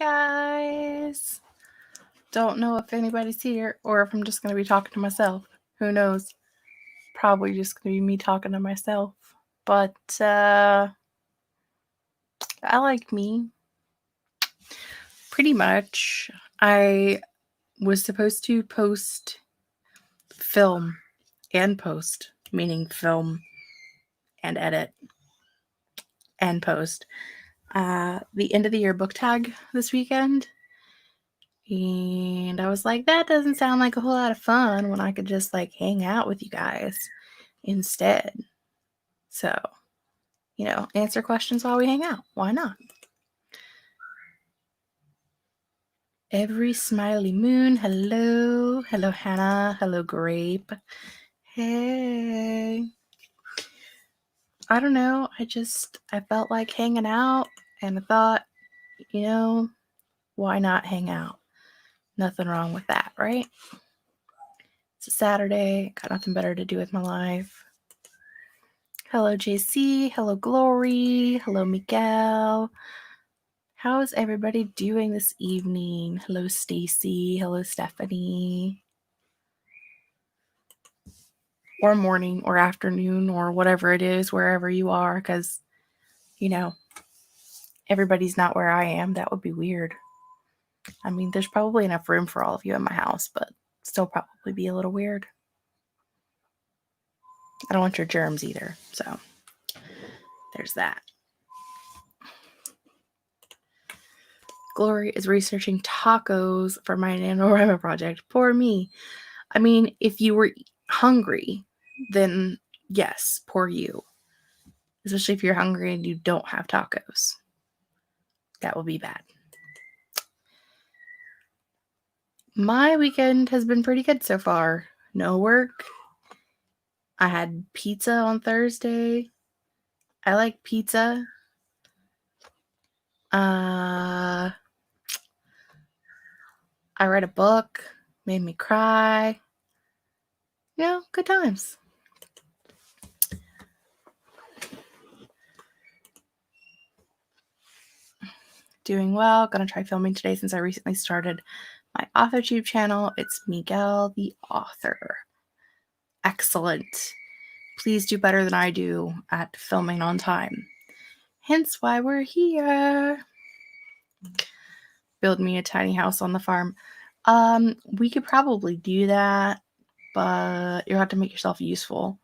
guys. Don't know if anybody's here or if I'm just going to be talking to myself. Who knows? Probably just going to be me talking to myself. But I like me. Pretty much. I was supposed to film and post, meaning film and edit and post, the end of the year book tag this weekend. And I was like, that doesn't sound like a whole lot of fun when I could just like hang out with you guys instead. So, answer questions while we hang out. Why not? Every smiley moon. Hello. Hello, Hannah. Hello, Grape. Hey. I don't know. I felt like hanging out and I thought, why not hang out? Nothing wrong with that, right? It's a Saturday. Got nothing better to do with my life. Hello, JC. Hello, Glory. Hello, Miguel. How is everybody doing this evening? Hello, Stacy. Hello, Stephanie. Or morning or afternoon or whatever it is, wherever you are, because, everybody's not where I am. That would be weird. I mean, there's probably enough room for all of you in my house, but still probably be a little weird. I don't want your germs either, so there's that. Glory is researching tacos for my NaNoWriMo project. Poor me. I mean, if you were hungry, then yes, poor you. Especially if you're hungry and you don't have tacos. That will be bad. My weekend has been pretty good so far. No work. I had pizza on Thursday. I like pizza. I read a book. Made me cry. Good times. Doing well. Gonna try filming today since I recently started my AuthorTube channel. It's Miguel the Author. Excellent. Please do better than I do at filming on time. Hence why we're here. Build me a tiny house on the farm. We could probably do that, but you'll have to make yourself useful.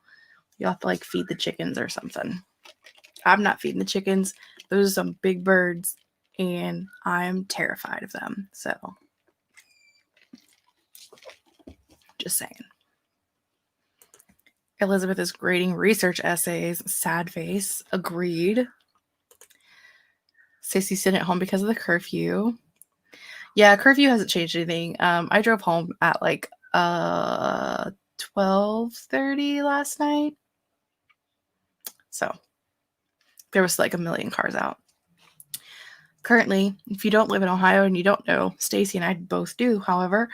You'll have to feed the chickens or something. I'm not feeding the chickens. Those are some big birds, and I'm terrified of them. So, just saying. Elizabeth is grading research essays. Sad face. Agreed. Stacey's sitting at home because of the curfew. Yeah, curfew hasn't changed anything. I drove home at 12:30 last night. So there was a million cars out. Currently, if you don't live in Ohio and you don't know, Stacy and I both do, however,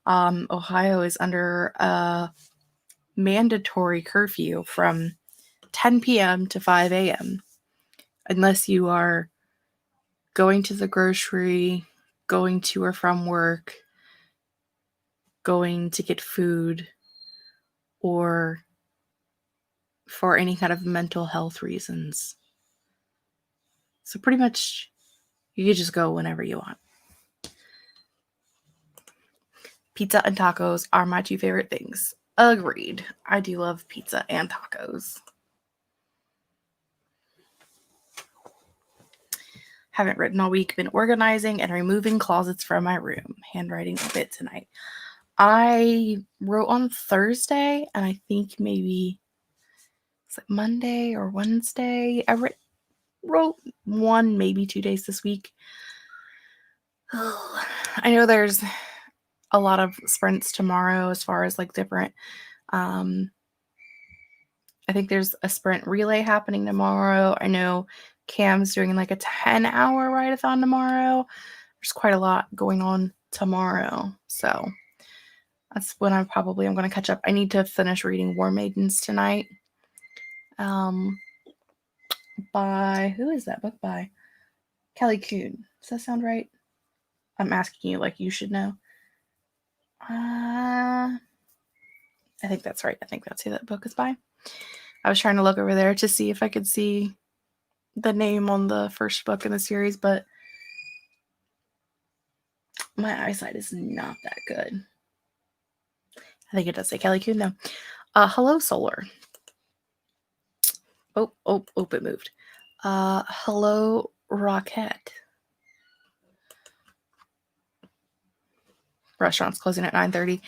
Ohio is under a mandatory curfew from 10 p.m. to 5 a.m. unless you are going to the grocery, going to or from work, going to get food, or for any kind of mental health reasons. So pretty much you could just go whenever you want. Pizza and tacos are my two favorite things. Agreed. I do love pizza and tacos. Haven't written all week. Been organizing and removing closets from my room. Handwriting a bit tonight. I wrote on Thursday, and I think maybe it's Monday or Wednesday. I wrote 1, maybe 2 days this week. I know there's a lot of sprints tomorrow as far as different. I think there's a sprint relay happening tomorrow. I know Cam's doing a 10-hour write-a-thon tomorrow. There's quite a lot going on tomorrow. So that's when I'm going to catch up. I need to finish reading War Maidens tonight. By, who is that book by? Kelly Kuhn. Does that sound right? I'm asking you like you should know. I think that's right. I think that's who that book is by. I was trying to look over there to see if I could see the name on the first book in the series, but my eyesight is not that good. I think it does say Kelly Kuhn though. Hello, Solar. Oh, it moved. Hello, Rocket. Restaurant's closing at 9:30.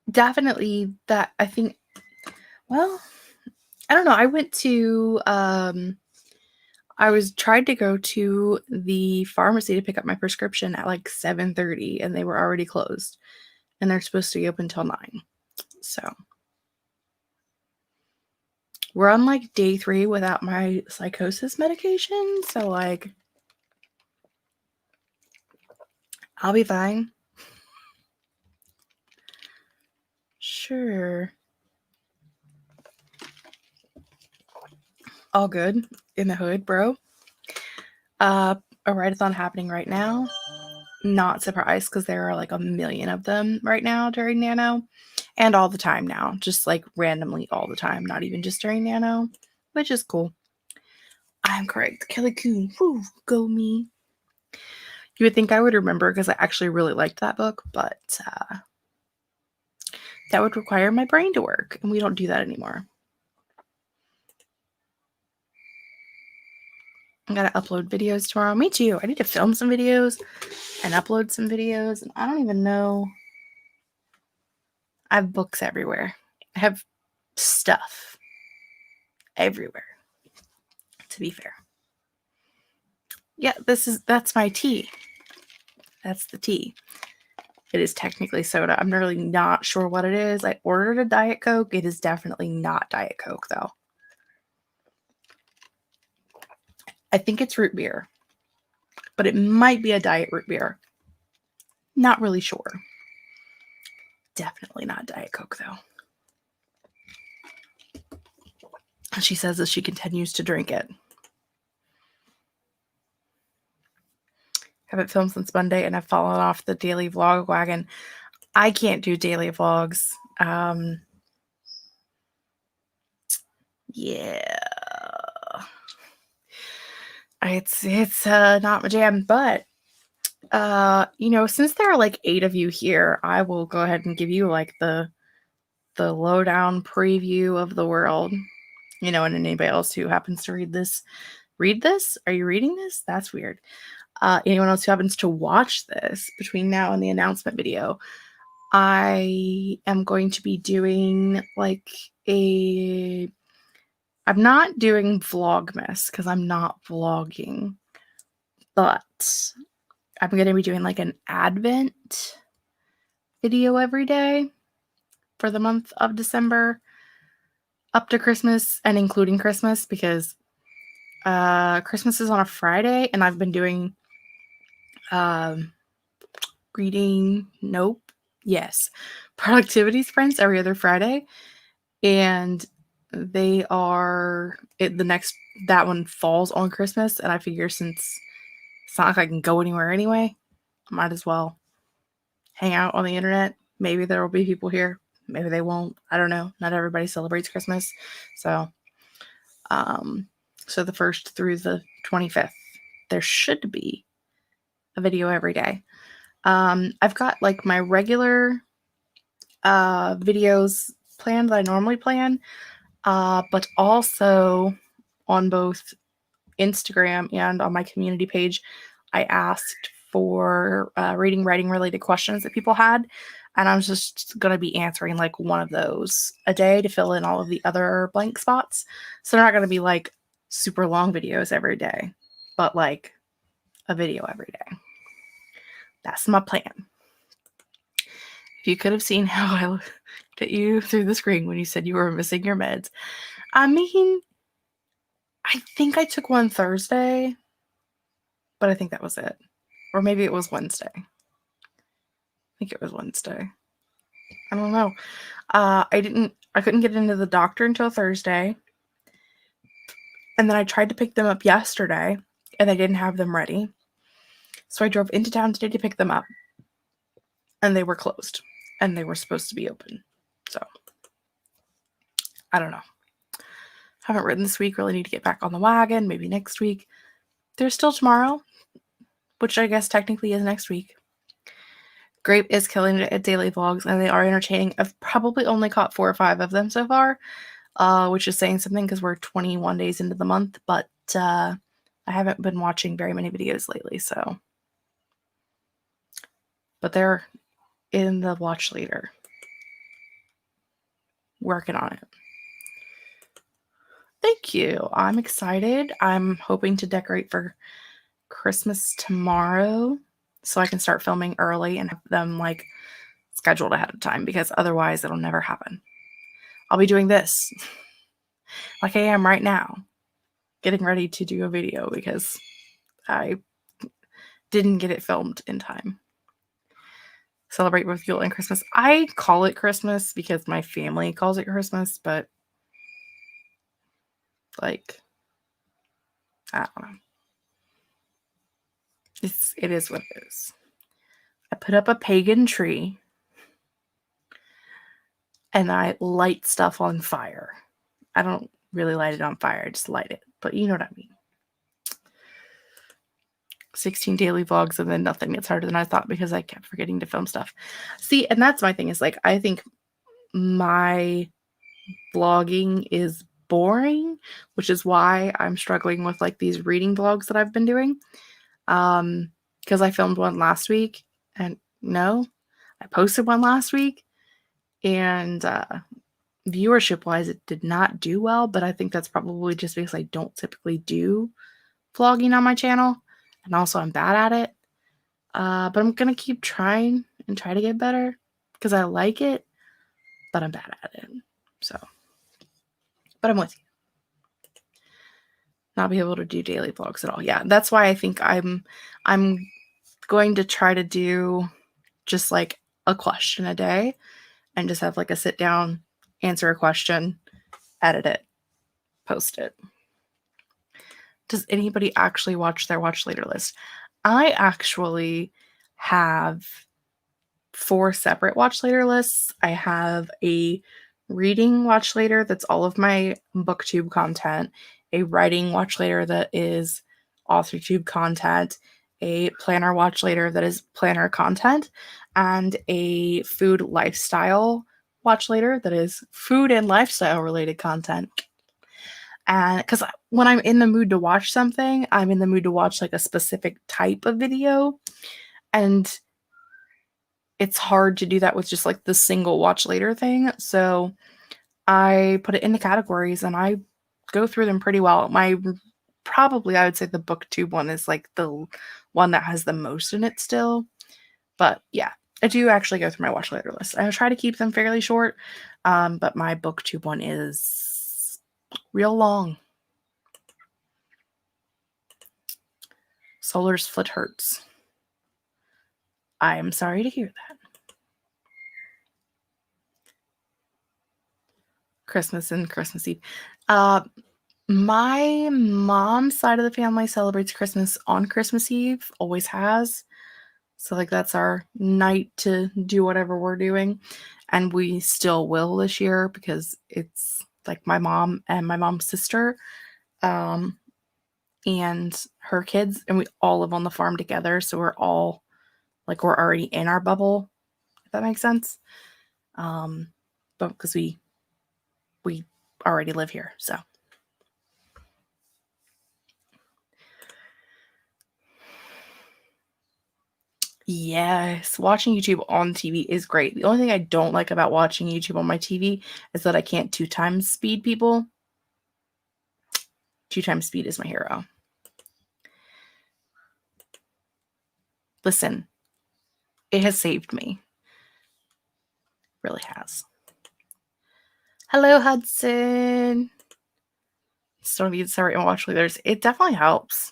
Definitely that. I think. Well, I don't know. I went to. I was tried to go to the pharmacy to pick up my prescription at like 7:30, and they were already closed, and they're supposed to be open till 9. So we're on like day 3 without my psychosis medication. So like, I'll be fine. Sure. All good in the hood, bro. A write-a-thon happening right now. Not surprised because there are like a million of them right now during Nano and all the time now, just like randomly all the time, not even just during Nano, which is cool. I'm correct. Kelly Kuhn. Woo, go me. You would think I would remember because I actually really liked that book, but that would require my brain to work, and we don't do that anymore. I gotta upload videos tomorrow. Me too. I need to film some videos and upload some videos, and I don't even know. I have books everywhere. I have stuff everywhere, to be fair. Yeah, that's my tea. That's the tea. It is technically soda. I'm really not sure what it is. I ordered a Diet Coke. It is definitely not Diet Coke, though. I think it's root beer, but it might be a diet root beer. Not really sure. Definitely not Diet Coke, though. She says as she continues to drink it. Haven't filmed since Monday, and I've fallen off the daily vlog wagon. I can't do daily vlogs. Yeah. It's not my jam, but since there are like 8 of you here, I will go ahead and give you like the lowdown preview of the world. And anybody else who happens to read this. Are you reading this? That's weird. Anyone else who happens to watch this between now and the announcement video, I am going to be doing like I'm not doing Vlogmas because I'm not vlogging, but I'm going to be doing like an Advent video every day for the month of December up to Christmas and including Christmas, because Christmas is on a Friday, and I've been doing productivity sprints every other Friday, and they are that one falls on Christmas, and I figure since it's not like I can go anywhere anyway, I might as well hang out on the internet. Maybe there will be people here, maybe they won't. I don't know. Not everybody celebrates Christmas, so the 1st through the 25th, there should be a video every day. I've got like my regular videos planned that I normally plan, but also on both Instagram and on my community page, I asked for reading, writing related questions that people had, and I was just going to be answering like one of those a day to fill in all of the other blank spots. So they're not going to be like super long videos every day, but like a video every day. That's my plan. If you could have seen how I looked at you through the screen when you said you were missing your meds. I mean, I think I took one Thursday, but I think that was it. Or maybe it was Wednesday. I think it was Wednesday. I don't know. I couldn't get into the doctor until Thursday. And then I tried to pick them up yesterday, and they didn't have them ready. So I drove into town today to pick them up, and they were closed, and they were supposed to be open. So I don't know. Haven't ridden this week. Really need to get back on the wagon. Maybe next week. There's still tomorrow, which I guess technically is next week. Grape is killing it at daily vlogs, and they are entertaining. I've probably only caught 4 or 5 of them so far, which is saying something because we're 21 days into the month, but I haven't been watching very many videos lately, so. But they're in the watch later. Working on it. Thank you. I'm excited. I'm hoping to decorate for Christmas tomorrow so I can start filming early and have them like scheduled ahead of time, because otherwise it'll never happen. I'll be doing this like I am right now, getting ready to do a video because I didn't get it filmed in time. Celebrate with Yule and Christmas. I call it Christmas because my family calls it Christmas, but like, I don't know. It is what it is. I put up a pagan tree and I light stuff on fire. I don't really light it on fire, I just light it. But you know what I mean. 16 daily vlogs and then nothing. It's harder than I thought because I kept forgetting to film stuff. See, and that's my thing is like, I think my vlogging is boring, which is why I'm struggling with like these reading vlogs that I've been doing. Because I filmed one last week and I posted one last week and viewership wise it did not do well, but I think that's probably just because I don't typically do vlogging on my channel, and also I'm bad at it. But I'm gonna keep trying and try to get better because I like it, but I'm bad at it. So, but I'm with you. Not be able to do daily vlogs at all. Yeah, that's why I think I'm going to try to do just like a question a day and just have like a sit down, answer a question, edit it, post it. Does anybody actually watch their watch later list? I actually have 4 separate watch later lists. I have a reading watch later that's all of my booktube content, a writing watch later that is authortube content, a planner watch later that is planner content, and a food lifestyle watch later that is food and lifestyle related content. And because when I'm in the mood to watch something, I'm in the mood to watch like a specific type of video. And it's hard to do that with just like the single watch later thing. So I put it into categories and I go through them pretty well. I would say the booktube one is like the one that has the most in it still. But yeah, I do actually go through my watch later list. I try to keep them fairly short, but my booktube one is real long. Solar's foot hurts. I am sorry to hear that. Christmas and Christmas Eve. My mom's side of the family celebrates Christmas on Christmas Eve, always has. So like that's our night to do whatever we're doing. And we still will this year because it's like my mom and my mom's sister and her kids, and we all live on the farm together. So we're all like, we're already in our bubble, if that makes sense. But because we already live here, so. Yes, watching YouTube on TV is great. The only thing I don't like about watching YouTube on my TV is that I can't 2 times speed people. 2 times speed is my hero. Listen, it has saved me. Really has. Hello, Hudson. Still need to start and watch leaders. It definitely helps.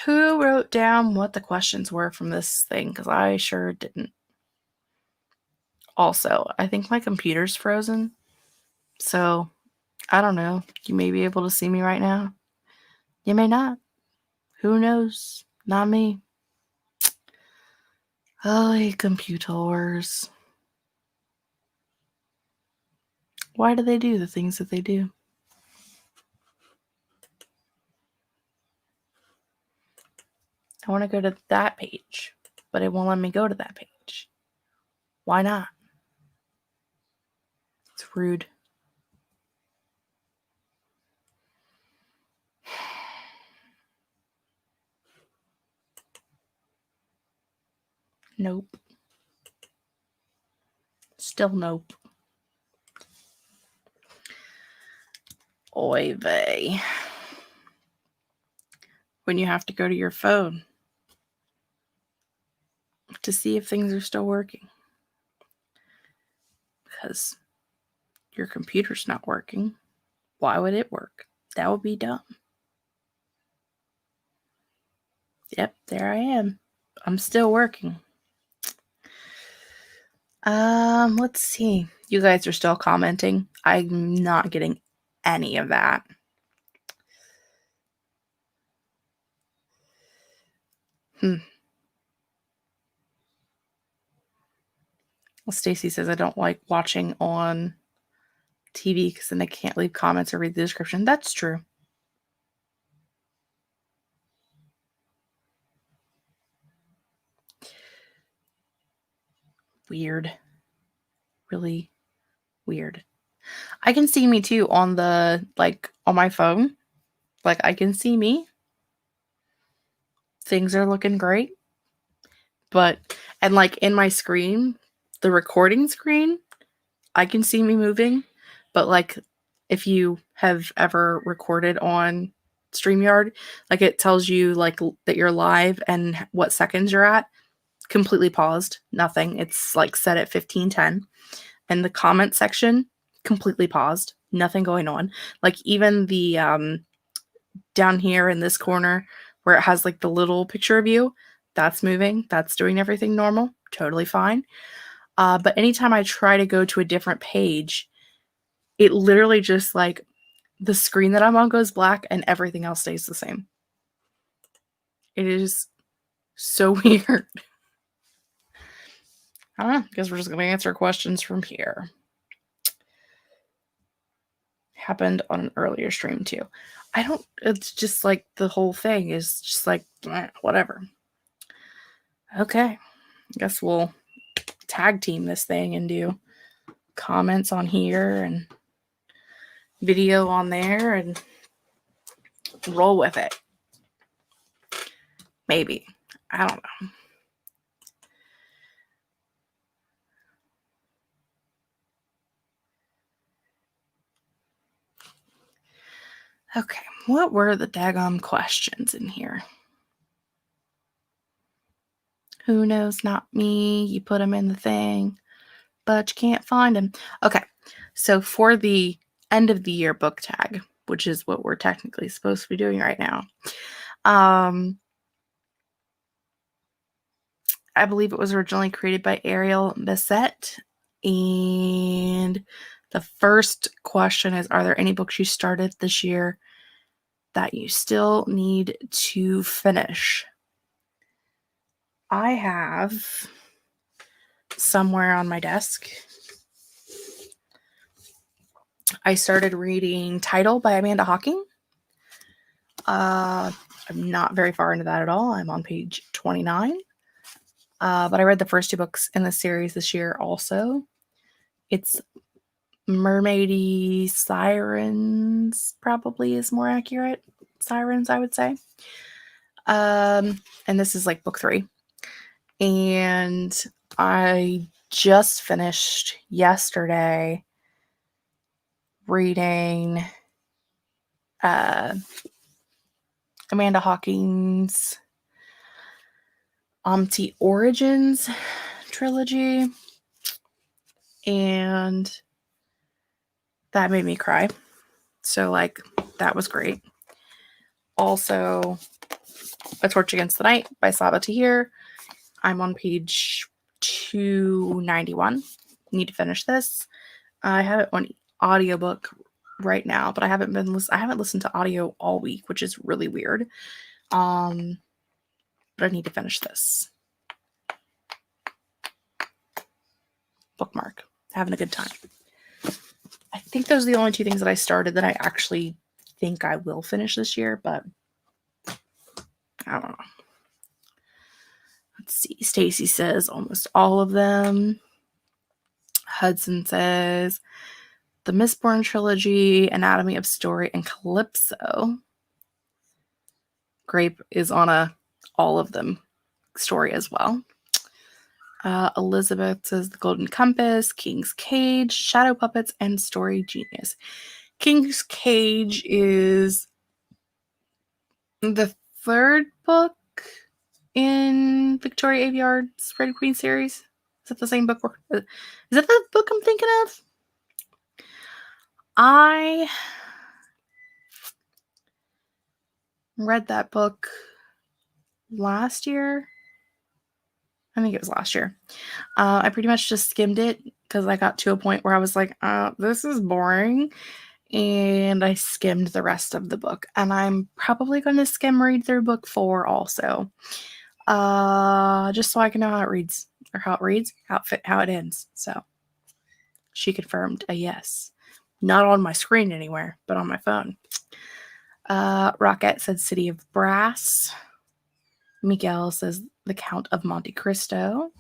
Who wrote down what the questions were from this thing? Because I sure didn't. Also, I think my computer's frozen. So, I don't know. You may be able to see me right now. You may not. Who knows? Not me. Oh, computers. Why do they do the things that they do? I want to go to that page, but it won't let me go to that page. Why not? It's rude. Nope. Still nope. Oy vey. When you have to go to your phone to see if things are still working. Because your computer's not working. Why would it work? That would be dumb. Yep, there I am. I'm still working. Let's see. You guys are still commenting. I'm not getting any of that. Well, Stacy says I don't like watching on TV because then I can't leave comments or read the description. That's true. Weird. Really weird. I can see me too on the, on my phone. I can see me. Things are looking great. But, and in my screen, the recording screen, I can see me moving. But if you have ever recorded on StreamYard, it tells you that you're live and what seconds you're at. Completely paused. Nothing. It's set at 15:10. And the comment section, completely paused. Nothing going on. Even the down here in this corner where it has the little picture of you, that's moving. That's doing everything normal. Totally fine. But anytime I try to go to a different page, it literally just the screen that I'm on goes black and everything else stays the same. It is so weird. I don't know. I guess we're just going to answer questions from here. Happened on an earlier stream too. It's just the whole thing is just whatever. Okay. I guess we'll tag team this thing and do comments on here and video on there and roll with it. Maybe. I don't know. Okay, what were the daggum questions in here? Who knows? Not me. You put them in the thing, but you can't find them. Okay, so for the end of the year book tag, which is what we're technically supposed to be doing right now, I believe it was originally created by Ariel Bissett. And the first question is, are there any books you started this year that you still need to finish? I have somewhere on my desk. I started reading Title by Amanda Hocking. I'm not very far into that at all. I'm on page 29. But I read the first 2 books in the series this year also. It's Mermaidy Sirens, probably is more accurate. Sirens, I would say. And this is book 3. And I just finished yesterday reading Amanda Hocking's Omti Origins trilogy, and that made me cry. So that was great. Also, A Torch Against the Night by Saba Tahir. I'm on page 291. Need to finish this. I have it on audiobook right now, but I haven't listened to audio all week, which is really weird. But I need to finish this. Bookmark. Having a good time. I think those are the only two things that I started that I actually think I will finish this year, but I don't know. Let's see. Stacy says almost all of them. Hudson says the Mistborn trilogy, Anatomy of Story, and Calypso. Grape is on all of them story as well. Elizabeth says The Golden Compass, King's Cage, Shadow Puppets, and Story Genius. King's Cage is the third book in Victoria Aveyard's Red Queen series. Is that the same book? Is that the book I'm thinking of? I read that book last year. I think it was last year. I pretty much just skimmed it because I got to a point where I was like, this is boring. And I skimmed the rest of the book. And I'm probably going to skim read through book 4 also. Just so I can know how it reads. Or how it reads, how it ends. So she confirmed a yes. Not on my screen anywhere, but on my phone. Rocket said City of Brass. Miguel says The Count of Monte Cristo.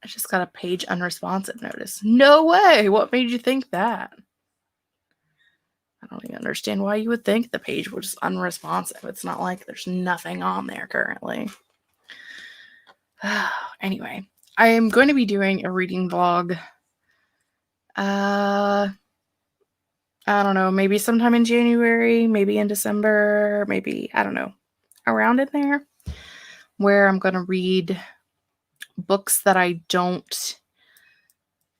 I just got a page unresponsive notice. No way! What made you think that? I don't even understand why you would think the page was unresponsive. It's not like there's nothing on there currently. Anyway, I am going to be doing a reading vlog. I don't know, maybe sometime in January, maybe in December, maybe, I don't know, around in there, where I'm going to read books that I don't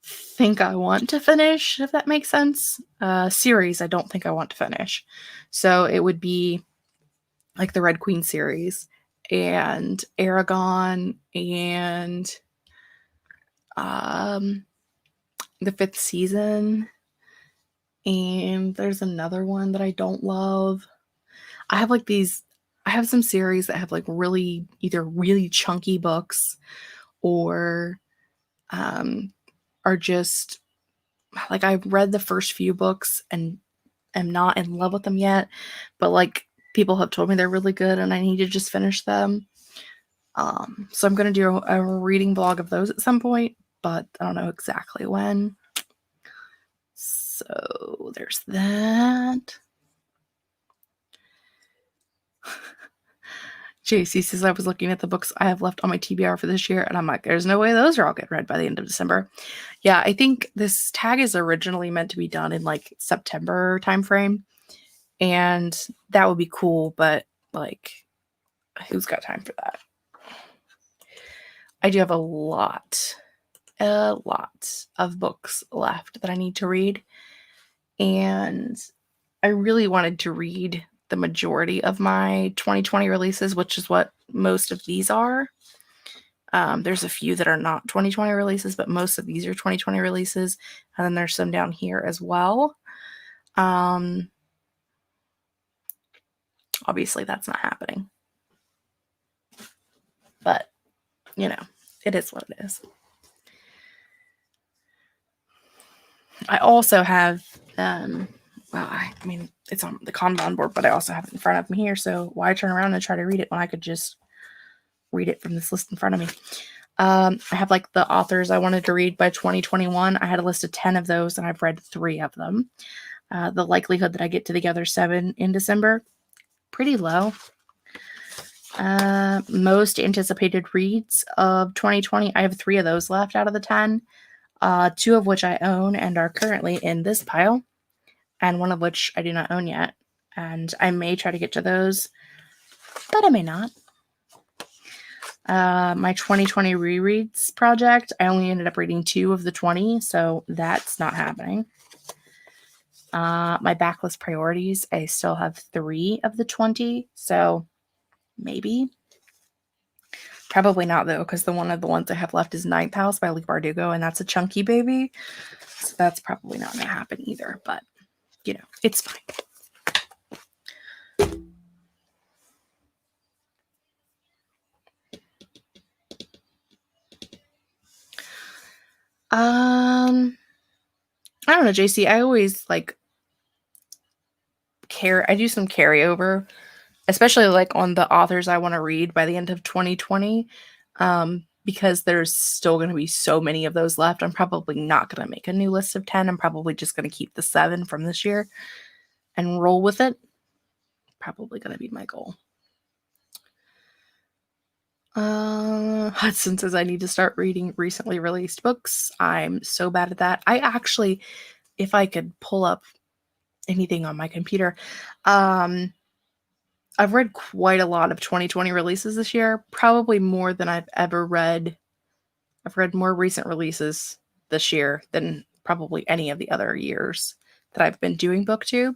think I want to finish, if that makes sense. Series I don't think I want to finish. So it would be like the Red Queen series and Aragon and the 5th season. And there's another one that I don't love. I have some series that have like either really chunky books or are just like I've read the first few books and am not in love with them yet, but like people have told me they're really good and I need to just finish them. So I'm going to do a reading vlog of those at some point, but I don't know exactly when. So there's that. JC says I was looking at the books I have left on my TBR for this year, and I'm like, there's no way those are all getting read by the end of December. Yeah, I think this tag is originally meant to be done in like September timeframe, and that would be cool, but like, who's got time for that? I do have a lot of books left that I need to read, and I really wanted to read the majority of my 2020 releases, which is what most of these are. There's a few that are not 2020 releases, but most of these are 2020 releases. And then there's some down here as well. Obviously, that's not happening. But, you know, it is what it is. I also have, I mean, it's on the Kanban board, but I also have it in front of me here. So why turn around and try to read it when I could just read it from this list in front of me? I have like the authors I wanted to read by 2021. I had a list of 10 of those and I've read 3 of them. The likelihood that I get to the other 7 in December, pretty low. Most anticipated reads of 2020. I have 3 of those left out of the 10. 2 of which I own and are currently in this pile, and 1 of which I do not own yet. And I may try to get to those, but I may not. My 2020 rereads project, I only ended up reading 2 of the 20, so that's not happening. My backlist priorities, I still have 3 of the 20, so maybe. Probably not, though, because the one of the ones I have left is Ninth House by Lee Bardugo, and that's a chunky baby. So that's probably not going to happen either. But, you know, it's fine. I don't know, JC. I always like I do some carryover, especially like on the authors I want to read by the end of 2020. Because there's still going to be so many of those left. I'm probably not going to make a new list of 10. I'm probably just going to keep the 7 from this year and roll with it. Probably going to be my goal. Hudson says I need to start reading recently released books. I'm so bad at that. I actually, if I could pull up anything on my computer, I've read quite a lot of 2020 releases this year, probably more than I've ever read. I've read more recent releases this year than probably any of the other years that I've been doing BookTube.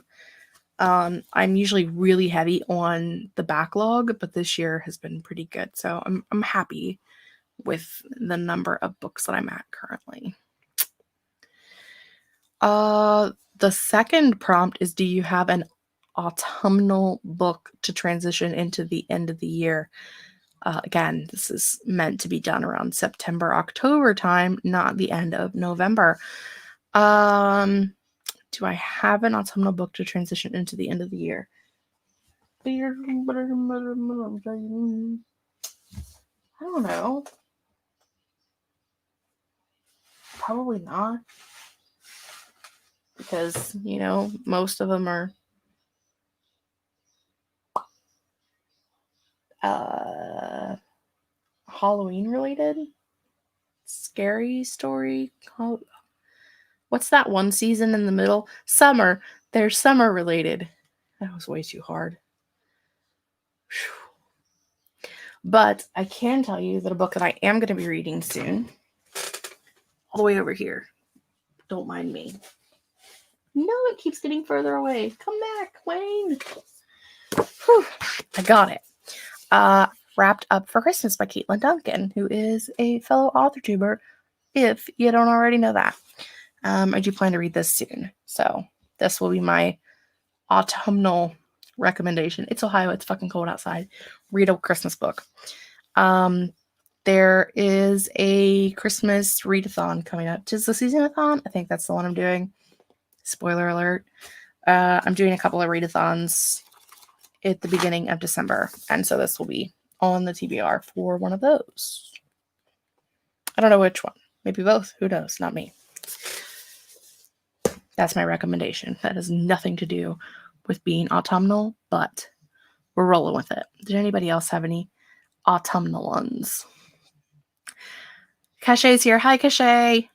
I'm usually really heavy on the backlog, but this year has been pretty good. So I'm happy with the number of books that I'm at currently. The second prompt is, do you have an autumnal book to transition into the end of the year? Again, this is meant to be done around September, October time, not the end of November. Do I have an autumnal book to transition into the end of the year? I don't know. Probably not. Because, you know, most of them are Halloween related. Scary story. What's that one season in the middle? Summer. They're summer related. That was way too hard. Whew. But I can tell you that a book that I am going to be reading soon, all the way over here. Don't mind me. No, it keeps getting further away. Come back, Wayne. Whew. I got it. Wrapped Up for Christmas by Caitlin Duncan, who is a fellow author tuber, if you don't already know that. I do plan to read this soon. So this will be my autumnal recommendation. It's Ohio. It's fucking cold outside. Read a Christmas book. There is a Christmas readathon coming up. 'Tis the seasonathon. I think that's the one I'm doing. Spoiler alert. I'm doing a couple of readathons at the beginning of December. And so this will be on the TBR for one of those. I don't know which one. Maybe both. Who knows? Not me. That's my recommendation. That has nothing to do with being autumnal, but we're rolling with it. Did anybody else have any autumnal ones? Cachet's here. Hi, Cachet.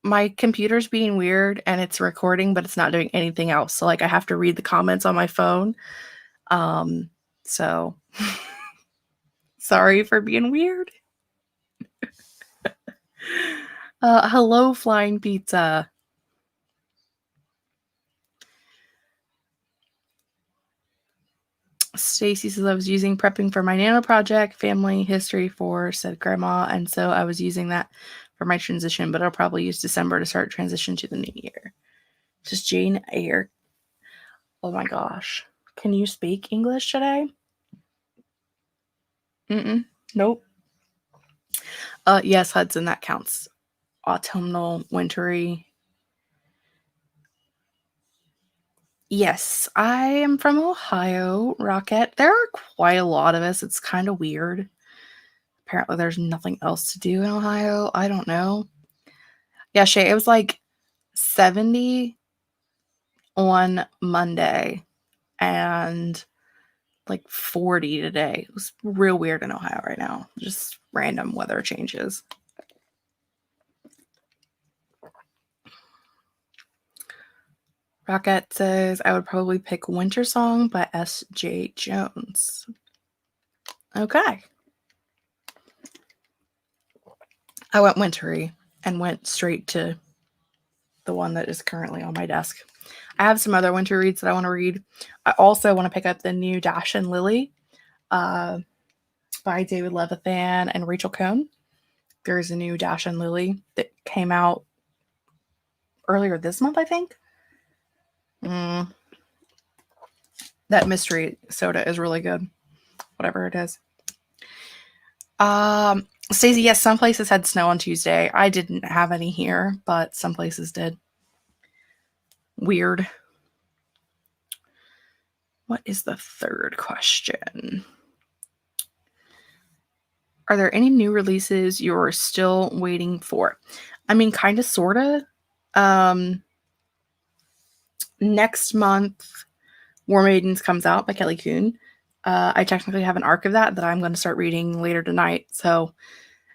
My computer's being weird and it's recording, but it's not doing anything else. So like I have to read the comments on my phone. So sorry for being weird. Hello, Flying Pizza. Stacy says I was using prepping for my nano project, family history for said grandma, and so I was using that for my transition, but I'll probably use December to start transition to the new year. Just Jane Eyre. Oh my gosh. Can you speak English today? Nope. Yes, Hudson, that counts. Autumnal, wintry. Yes, I am from Ohio, Rocket. There are quite a lot of us. It's kind of weird. Apparently, there's nothing else to do in Ohio. I don't know. Yeah, Shay, it was like 70 on Monday and like 40 today. It was real weird in Ohio right now. Just random weather changes. Rocket says, I would probably pick Winter Song by S.J. Jones. Okay. I went wintry and went straight to the one that is currently on my desk. I have some other winter reads that I want to read. I also want to pick up the new Dash and Lily. by David Levithan and Rachel Cohn. There's a new Dash and Lily that came out earlier this month, I think. That mystery soda is really good. Whatever it is. Stacey, yes, some places had snow on Tuesday. I didn't have any here, but some places did. Weird. What is the third question? Are there any new releases you're still waiting for? I mean, kind of, sort of. Next month, War Maidens comes out by Kelly Kuhn. I technically have an arc of that I'm going to start reading later tonight. So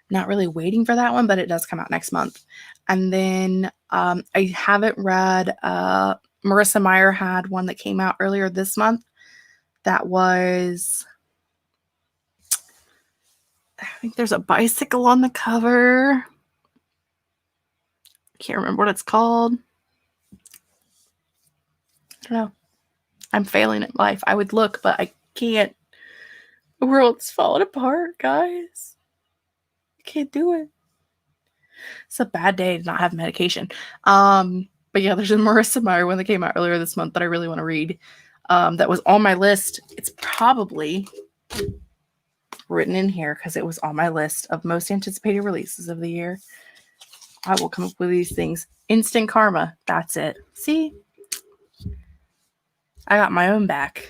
not really waiting for that one, but it does come out next month. And then I haven't read, Marissa Meyer had one that came out earlier this month. That was, I think there's a bicycle on the cover. Can't remember what it's called. I don't know. I'm failing at life. I would look, but I can't. The world's falling apart, guys. I can't do it. It's a bad day to not have medication. But yeah, there's a Marissa Meyer one that came out earlier this month that I really want to read. That was on my list. It's probably written in here because it was on my list of most anticipated releases of the year. I will come up with these things. Instant Karma. That's it. See? I got my own back.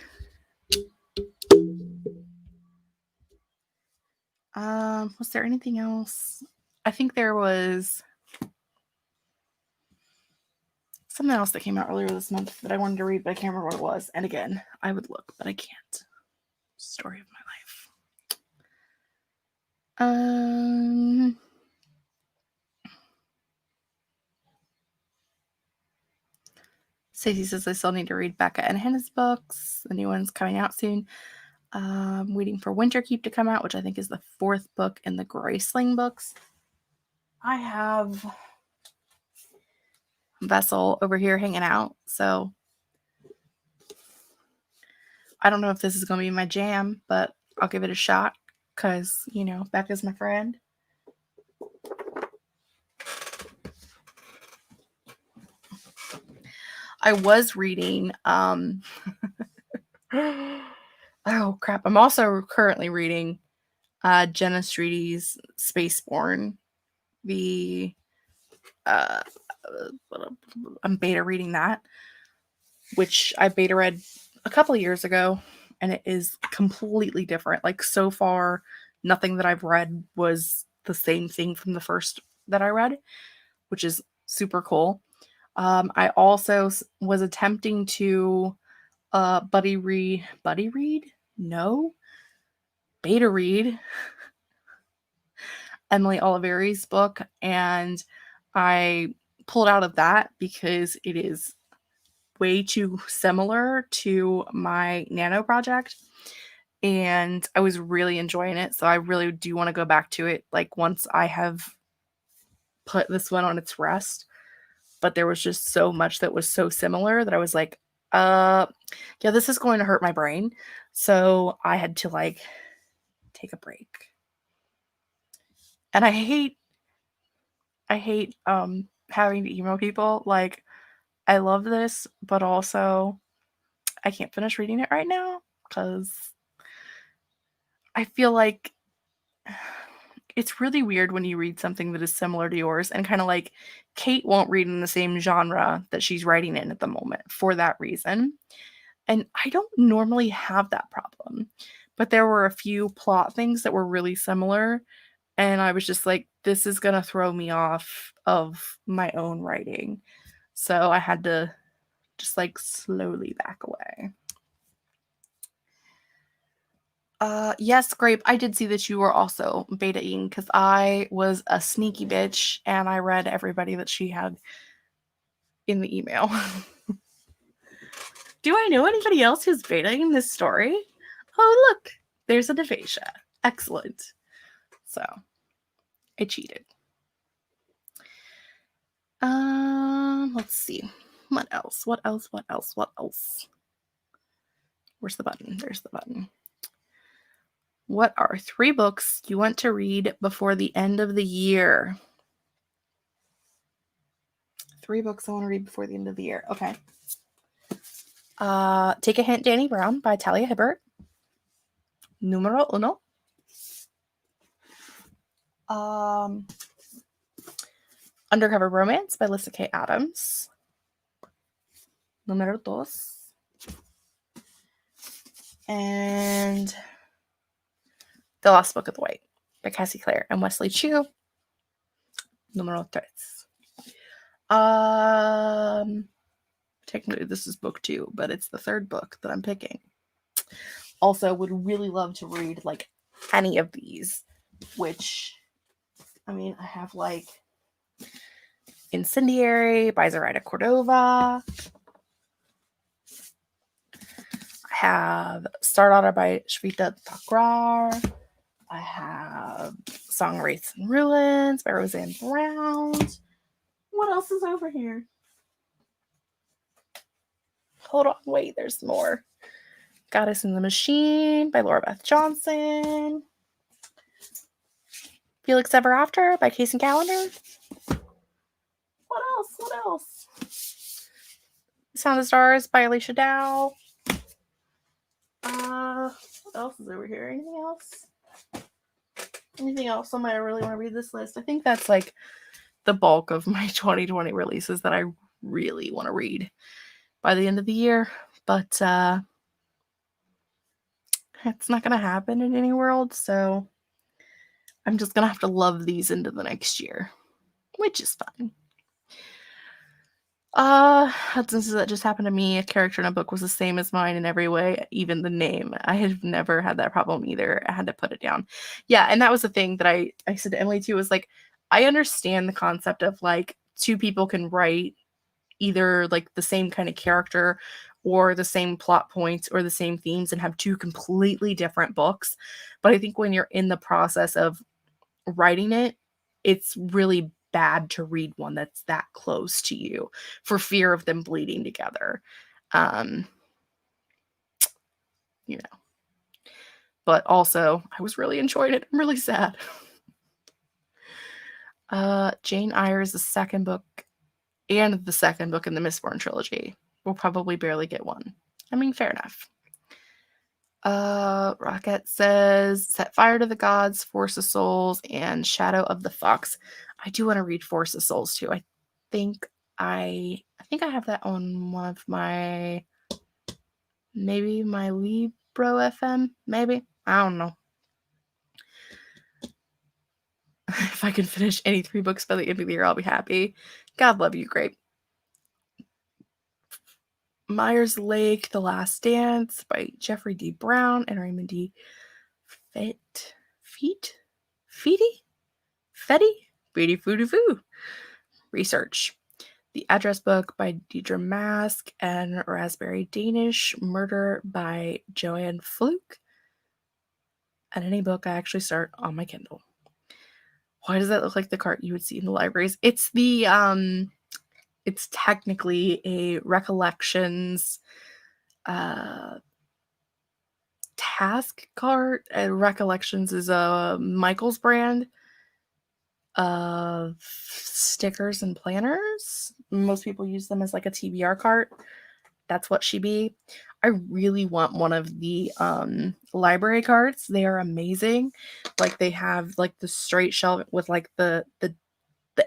Was there anything else? I think there was something else that came out earlier this month that I wanted to read, but I can't remember what it was. And again, I would look, but I can't. Story of my life. Stacey says I still need to read Becca and Hannah's books. The new one's coming out soon. Waiting for Winterkeep to come out, which I think is the 4th book in the Graceling books. I have Vessel over here hanging out, so I don't know if this is going to be my jam, but I'll give it a shot because, you know, Becca's my friend. I was reading, oh crap, I'm also currently reading Jenna Streety's Spaceborne. I'm beta reading that, which I beta read a couple of years ago, and it is completely different. Like, so far, nothing that I've read was the same thing from the first that I read, which is super cool. I also was attempting to beta read Emily Oliveri's book, and I pulled out of that because it is way too similar to my Nano project, and I was really enjoying it, so I really do want to go back to it, like, once I have put this one on its rest. But there was just so much that was so similar that I was like, yeah, this is going to hurt my brain. So I had to, like, take a break. And I hate having to email people. Like, I love this, but also I can't finish reading it right now because I feel like it's really weird when you read something that is similar to yours, and kind of like Kate won't read in the same genre that she's writing in at the moment for that reason. And I don't normally have that problem, but there were a few plot things that were really similar, and I was just like, this is going to throw me off of my own writing. So I had to just, like, slowly back away. Yes, Grape, I did see that you were also beta-ing because I was a sneaky bitch and I read everybody that she had in the email. Do I know anybody else who's beta-ing this story? Oh, look, there's a Devasia. Excellent. So, I cheated. Let's see. What else? Where's the button? There's the button. What are 3 books you want to read before the end of the year? 3 books I want to read before the end of the year. Okay. Take a Hint, Danny Brown by Talia Hibbert. Numero uno. Undercover Romance by Lissa K. Adams. Numero dos. And The Lost Book of the White by Cassie Clare and Wesley Chu. Numero tres. Technically this is book 2, but it's the 3rd book that I'm picking. Also would really love to read like any of these, which I mean, I have like Incendiary by Zoraida Cordova. I have Stardaughter by Shveta Thakrar. I have Song of Wraiths and Ruins by Roseanne Brown. What else is over here? Hold on, wait, there's more. Goddess in the Machine by Laura Beth Johnson. Felix Ever After by Casey Calendar. What else? What else? Sound of Stars by Alicia Dow. What else is over here? Anything else? Anything else on my I really want to read this list? I think that's like the bulk of my 2020 releases that I really want to read by the end of the year. But it's not going to happen in any world, so I'm just going to have to love these into the next year, which is fine. Since that just happened to me, a character in a book was the same as mine in every way, even the name. I have never had that problem either. I had to put it down. Yeah, and that was the thing that I said to Emily too, was like, I understand the concept of like 2 people can write either like the same kind of character or the same plot points or the same themes and have 2 completely different books. But I think when you're in the process of writing it, it's really bad to read one that's that close to you for fear of them bleeding together. You know. But also, I was really enjoying it. I'm really sad. Jane Eyre is the 2nd book and the 2nd book in the Mistborn trilogy. We'll probably barely get one. I mean, fair enough. Rocket says Set Fire to the Gods, Force of Souls, and Shadow of the Fox. I do want to read Force of Souls too. I think I have that on one of my, maybe my Libro FM, maybe. I don't know. If I can finish any 3 books by the end of the year, I'll be happy. God love you, Grape. Myers Lake, The Last Dance by Jeffrey D. Brown and Raymond D. Fetty? Research. The Address Book by Deidre Mask and Raspberry Danish Murder by Joanne Fluke. And any book I actually start on my Kindle. Why does that look like the cart you would see in the libraries? It's the it's technically a Recollections task cart. Recollections is a Michael's brand of stickers and planners. Most people use them as like a TBR cart. That's what she be. I really want one of the library carts. They are amazing. Like they have like the straight shelf with like the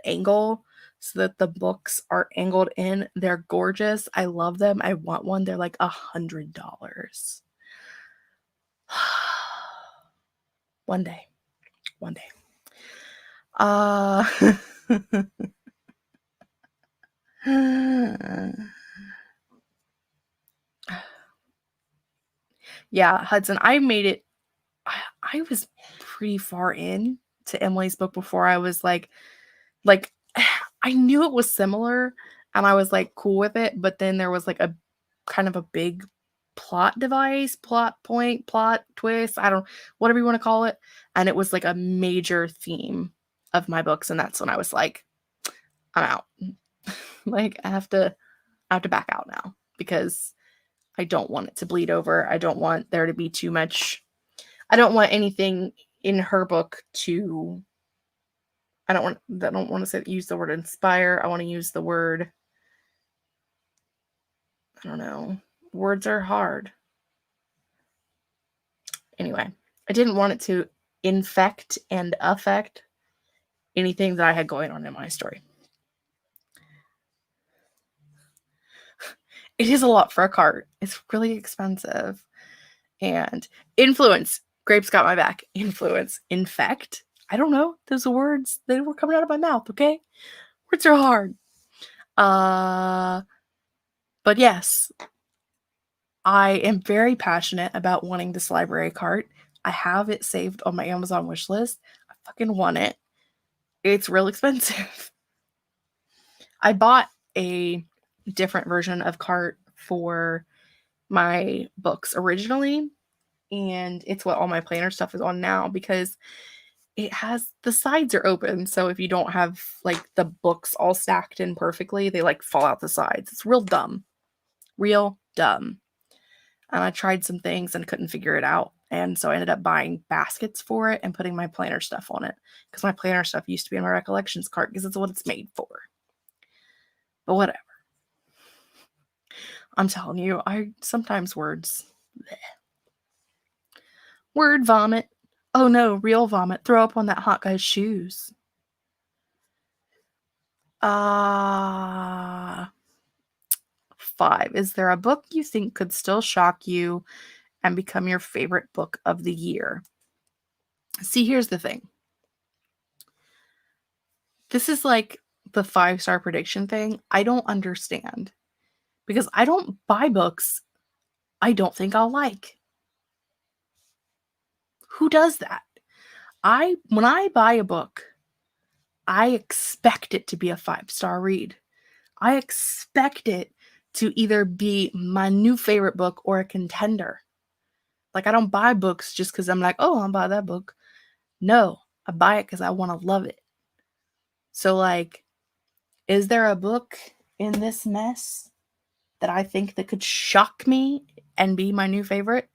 angle so that the books are angled in. They're gorgeous. I love them. I want one. They're like $100. One day. Yeah, Hudson, I made it. I was pretty far in to Emily's book before I was like I knew it was similar and I was like cool with it, but then there was like a kind of a big plot device, plot point, plot twist, I don't, whatever you want to call it, and it was like a major theme of my books, and that's when I was like, I'm out. Like I have to back out now because I don't want it to bleed over. I don't want there to be too much. I don't want anything in her book to, I don't want to use the word inspire. I want to use the word, I don't know. Words are hard. Anyway, I didn't want it to infect and affect anything that I had going on in my story. It is a lot for a cart. It's really expensive. And influence. Grapes got my back. Influence. Infect. I don't know. Those are words that were coming out of my mouth, okay? Words are hard. But yes, I am very passionate about wanting this library cart. I have it saved on my Amazon wish list. I fucking want it. It's real expensive. I bought a different version of cart for my books originally, and it's what all my planner stuff is on now because it has, the sides are open, so if you don't have like the books all stacked in perfectly, they like fall out the sides. It's real dumb. And I tried some things and couldn't figure it out, and so I ended up buying baskets for it and putting my planner stuff on it because my planner stuff used to be in my recollections cart because it's what it's made for. But whatever. I'm telling you, I sometimes words. Bleh. Word vomit. Oh no, real vomit. Throw up on that hot guy's shoes. 5. Is there a book you think could still shock you and become your favorite book of the year? See, here's the thing. This is like the 5-star prediction thing. I don't understand because I don't buy books I don't think I'll like. Who does that? When I buy a book, I expect it to be a 5-star read. I expect it to either be my new favorite book or a contender. Like, I don't buy books just because I'm like, oh, I'll buy that book. No, I buy it because I want to love it. So, like, is there a book in this mess that I think that could shock me and be my new favorite?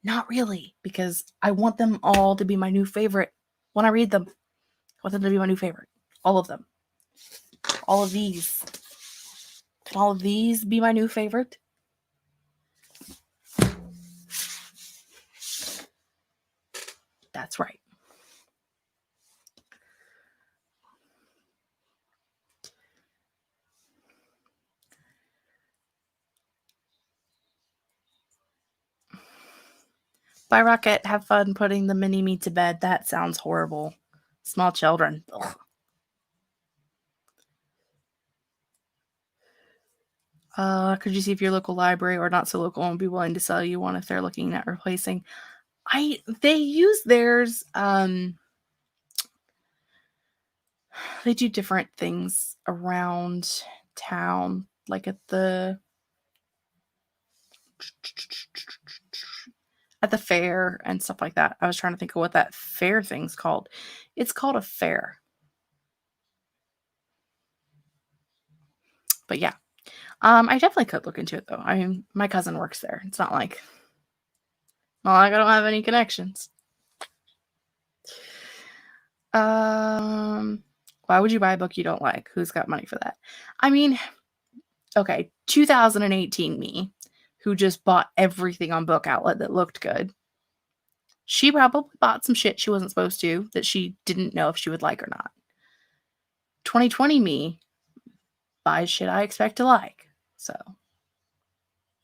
Not really, because I want them all to be my new favorite when I read them. I want them to be my new favorite. All of them. All of these. Can all of these be my new favorite? That's right. Bye, Rocket. Have fun putting the mini-me to bed. That sounds horrible. Small children. Ugh. Could you see if your local library or not so local won't be willing to sell you one if they're looking at replacing? They use theirs. They do different things around town, like at the fair and stuff like that. I was trying to think of what that fair thing's called. It's called a fair. But yeah. I definitely could look into it though. I mean, my cousin works there. It's not like, well, I don't have any connections. Why would you buy a book you don't like? Who's got money for that? I mean, okay, 2018 me, who just bought everything on Book Outlet that looked good. She probably bought some shit she wasn't supposed to that she didn't know if she would like or not. 2020 me buys shit I expect to like. So,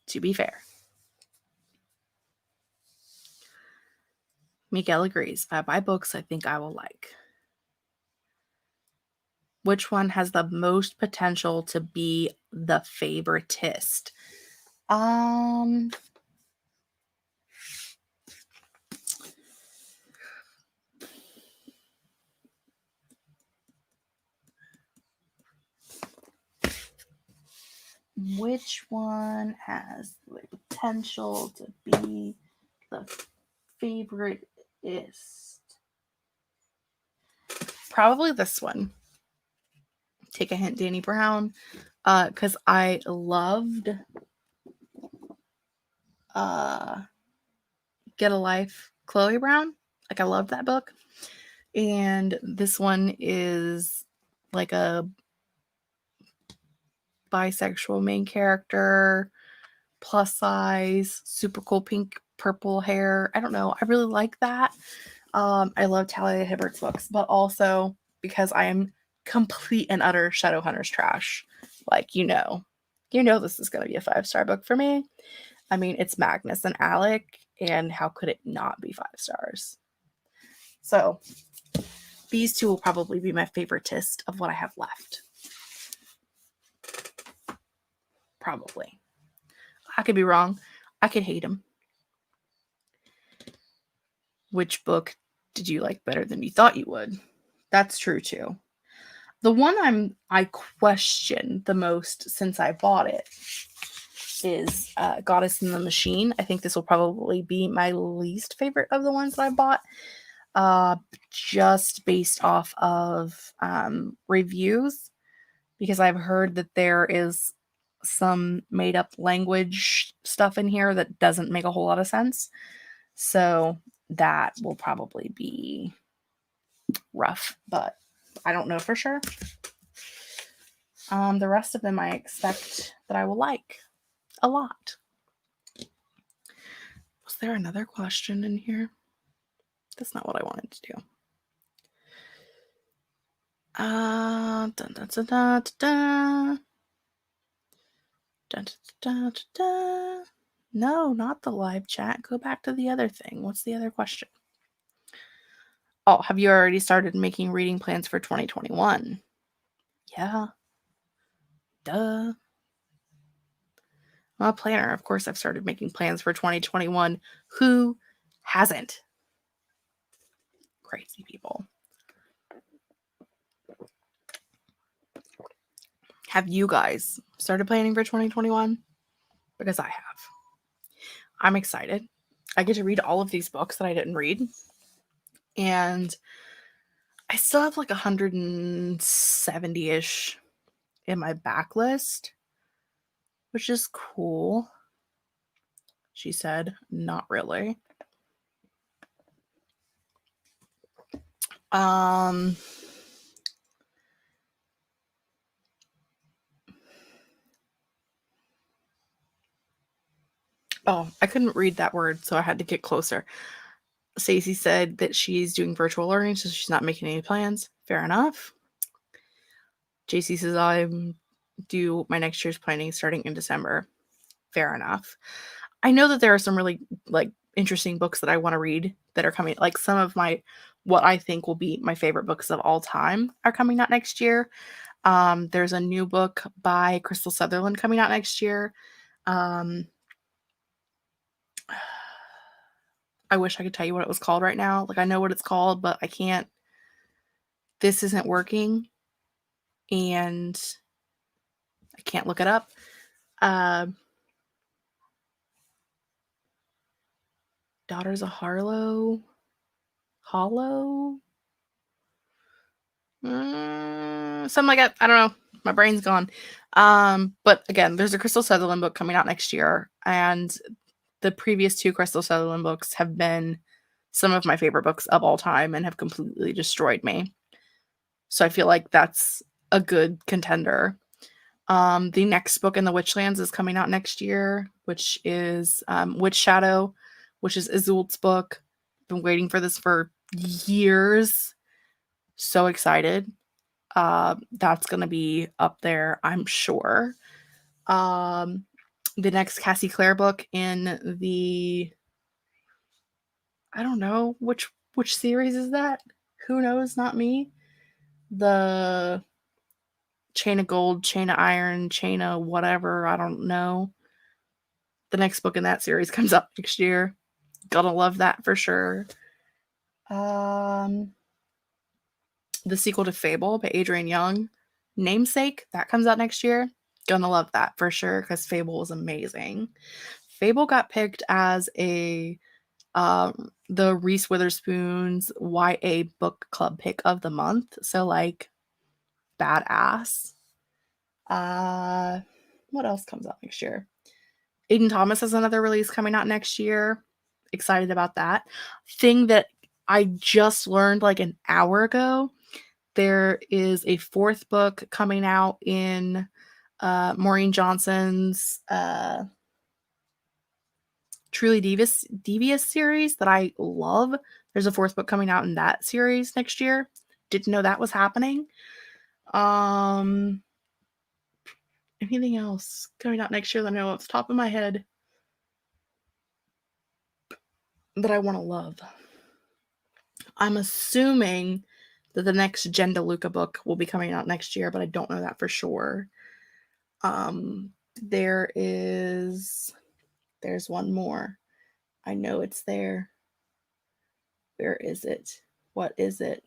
to be fair. Miguel agrees. If I buy books I think I will like. Which one has the most potential to be the favoritist? Which one has the potential to be the favoritist? Probably this one. Take a hint, Danny Brown. Because I loved Get a Life Chloe Brown. Like, I love that book. And this one is like a bisexual main character, plus size, super cool pink purple hair. I don't know. I really like that. I love Talia Hibbert's books, but also because I am complete and utter Shadowhunters trash. Like, this is going to be a 5-star book for me. I mean, it's Magnus and Alec, and how could it not be 5 stars? So these two will probably be my favoritist of what I have left. Probably. I could be wrong. I could hate them. Which book did you like better than you thought you would? That's true too. The one I question the most since I bought it is Goddess in the Machine. I think this will probably be my least favorite of the ones that I bought, just based off of reviews, because I've heard that there is some made up language stuff in here that doesn't make a whole lot of sense. So that will probably be rough, but I don't know for sure. The rest of them I expect that I will like a lot. Was there another question in here? That's not what I wanted to do. Dun, dun, dun, dun, dun, dun. Dun, dun, dun, dun. No, not the live chat. Go back to the other thing. What's the other question? Oh, have you already started making reading plans for 2021? Yeah. Duh. I'm a planner. Of course, I've started making plans for 2021. Who hasn't? Crazy people. Have you guys started planning for 2021? Because I have. I'm excited. I get to read all of these books that I didn't read. And I still have like 170-ish in my backlist, which is cool. She said, not really. Oh, I couldn't read that word, so I had to get closer. Stacey said that she's doing virtual learning, so she's not making any plans. Fair enough. JC says I'm do my next year's planning starting in December. Fair enough. I know that there are some really interesting books that I want to read that are coming. Like some of what I think will be my favorite books of all time are coming out next year. There's a new book by Crystal Sutherland coming out next year. I wish I could tell you what it was called right now. Like I know what it's called, but I can't. This isn't working, and I can't look it up. Daughters of Harlow. Hollow? Something like that. I don't know. My brain's gone. But again, there's a Crystal Sutherland book coming out next year, and the previous 2 Crystal Sutherland books have been some of my favorite books of all time and have completely destroyed me. So I feel like that's a good contender. The next book in the Witchlands is coming out next year, which is Witch Shadow, which is Isolde's book. Been waiting for this for years. So excited. That's going to be up there, I'm sure. The next Cassie Clare book in the, I don't know, which series is that? Who knows? Not me. The Chain of Gold, Chain of Iron, Chain of whatever, I don't know. The next book in that series comes out next year. Gonna love that for sure. The sequel to Fable by Adrienne Young, Namesake, that comes out next year. Gonna love that for sure because Fable was amazing. Fable got picked as the Reese Witherspoon's YA book club pick of the month. So badass. What else comes out next year? Aiden Thomas has another release coming out next year. excited about that. Thing that I just learned like an hour ago, there is a 4th book coming out in Maureen Johnson's Truly Devious series that I love. There's a 4th book coming out in that series next year. Didn't know that was happening. Anything else coming out next year that I know off the top of my head that I want to love? I'm assuming that the next Jen DeLuca book will be coming out next year, but I don't know that for sure. There's one more. I know it's there. Where is it? What is it?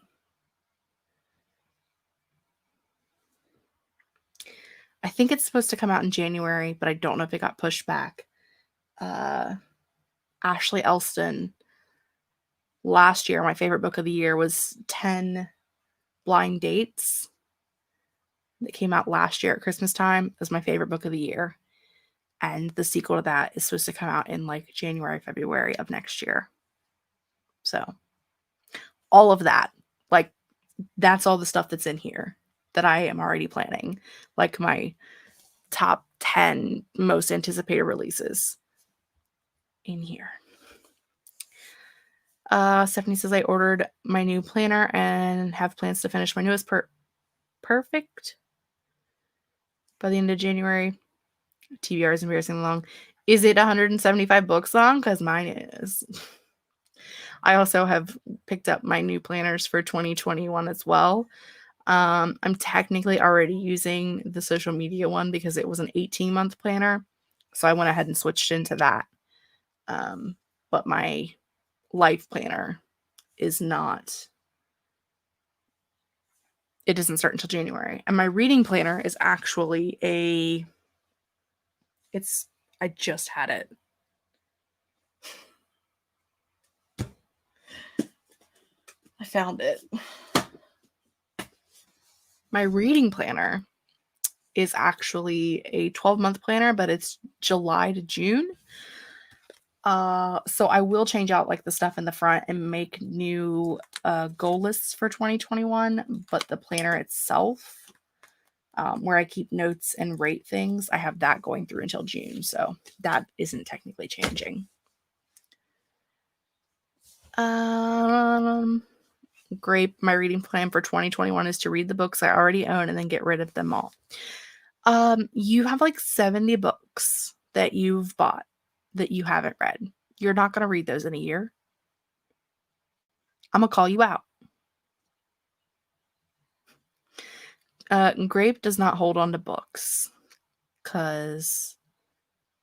I think it's supposed to come out in January, but I don't know if it got pushed back. Ashley Elston. Last year, my favorite book of the year was 10 Blind Dates. That came out last year at Christmas time. It was my favorite book of the year. And the sequel to that is supposed to come out in like January, February of next year. So all of that, like that's all the stuff that's in here that I am already planning. Like my top 10 most anticipated releases in here. Stephanie says I ordered my new planner and have plans to finish my newest perfect by the end of January. TBR is embarrassingly long. Is it 175 books long? Because mine is. I also have picked up my new planners for 2021 as well. I'm technically already using the social media one because it was an 18-month planner. So I went ahead and switched into that. But my life planner is not. It doesn't start until January. And my reading planner is actually I just had it. I found it. My reading planner is actually a 12-month planner, but it's July to June. So I will change out like the stuff in the front and make new goal lists for 2021, but the planner itself, where I keep notes and rate things, I have that going through until June. So that isn't technically changing. Grape, my reading plan for 2021 is to read the books I already own and then get rid of them all. You have like 70 books that you've bought that you haven't read. You're not going to read those in a year. I'm going to call you out. Grape does not hold on to books because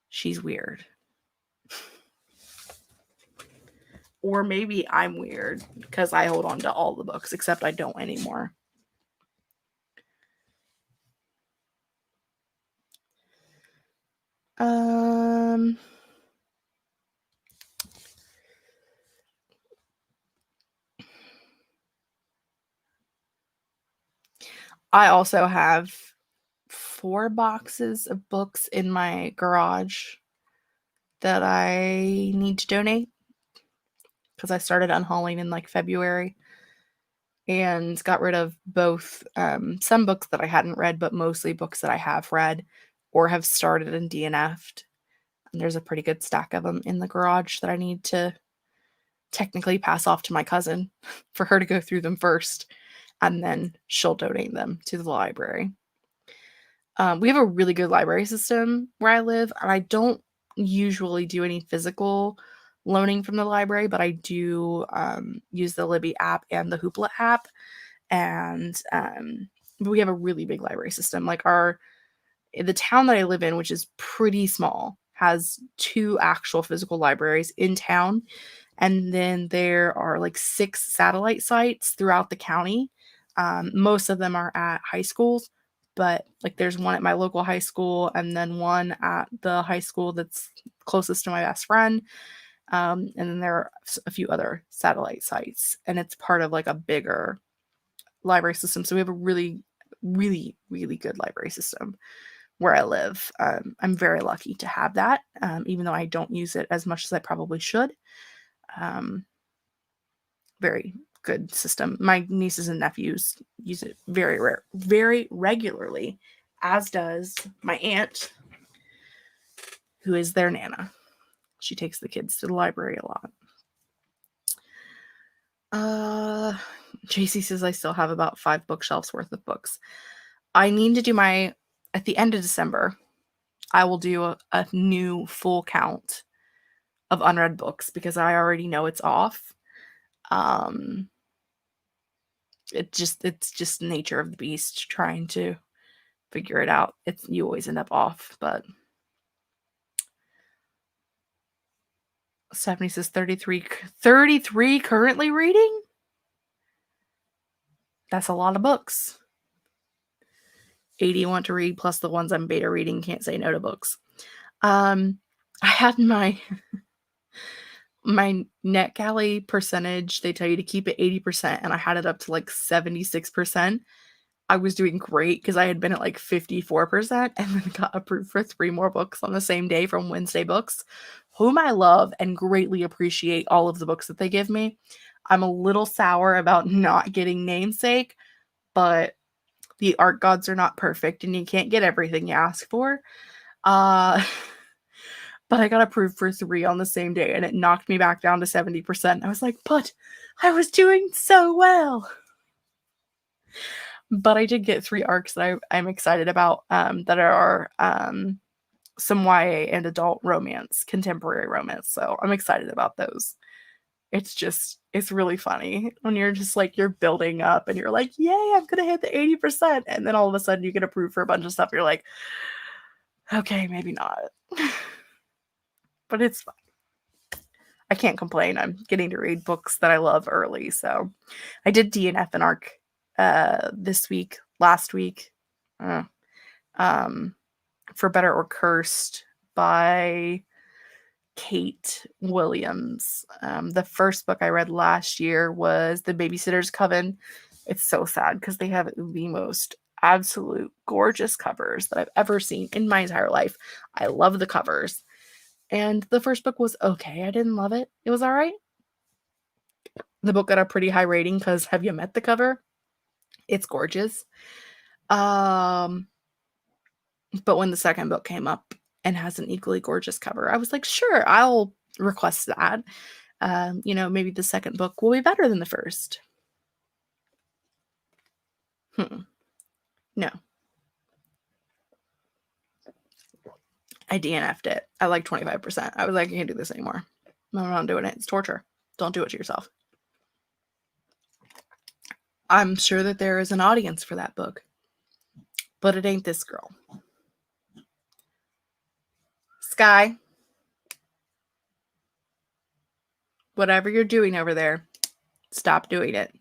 she's weird. Or maybe I'm weird because I hold on to all the books, except I don't anymore. I also have 4 boxes of books in my garage that I need to donate because I started unhauling in like February and got rid of both some books that I hadn't read, but mostly books that I have read or have started and DNF'd. And there's a pretty good stack of them in the garage that I need to technically pass off to my cousin for her to go through them first, and then she'll donate them to the library. We have a really good library system where I live, and I don't usually do any physical loaning from the library, but I do use the Libby app and the Hoopla app, and we have a really big library system. Like the town that I live in, which is pretty small, has 2 actual physical libraries in town, and then there are like 6 satellite sites throughout the county. Most of them are at high schools, but like there's one at my local high school and then one at the high school that's closest to my best friend. And then there are a few other satellite sites, and it's part of like a bigger library system. So we have a really, really, really good library system where I live. I'm very lucky to have that, even though I don't use it as much as I probably should. Very good system. My nieces and nephews use it very regularly, as does my aunt, who is their nana. She takes the kids to the library a lot. JC says I still have about 5 bookshelves worth of books. I need to do at the end of December, I will do a new full count of unread books because I already know it's off. It's just nature of the beast trying to figure it out. You always end up off, but Stephanie says 33 currently reading? That's a lot of books. 80 want to read, plus the ones I'm beta reading. Can't say no to books. I had my NetGalley percentage. They tell you to keep it 80%, and I had it up to like 76%. I was doing great because I had been at like 54% and then got approved for 3 more books on the same day from Wednesday Books, whom I love and greatly appreciate all of the books that they give me. I'm a little sour about not getting Namesake, but the art gods are not perfect and you can't get everything you ask for. But I got approved for 3 on the same day and it knocked me back down to 70%. I was like, but I was doing so well. But I did get 3 arcs that I'm excited about, that are some YA and adult romance, contemporary romance. So I'm excited about those. It's really funny when you're just like, you're building up and you're like, yay, I'm going to hit the 80%. And then all of a sudden you get approved for a bunch of stuff. You're like, okay, maybe not. But it's fine. I can't complain. I'm getting to read books that I love early. So I did DNF an arc last week, For Better or Cursed by Kate Williams. The first book I read last year was The Babysitter's Coven. It's so sad because they have the most absolute gorgeous covers that I've ever seen in my entire life. I love the covers. And the first book was okay. I didn't love it. It was all right. The book got a pretty high rating because have you met the cover? It's gorgeous. But when the second book came up and has an equally gorgeous cover, I was like, sure, I'll request that. Maybe the second book will be better than the first. No. I DNF'd it at like 25%. I was like, I can't do this anymore. No, I'm not doing it. It's torture. Don't do it to yourself. I'm sure that there is an audience for that book, but it ain't this girl. Sky, whatever you're doing over there, stop doing it.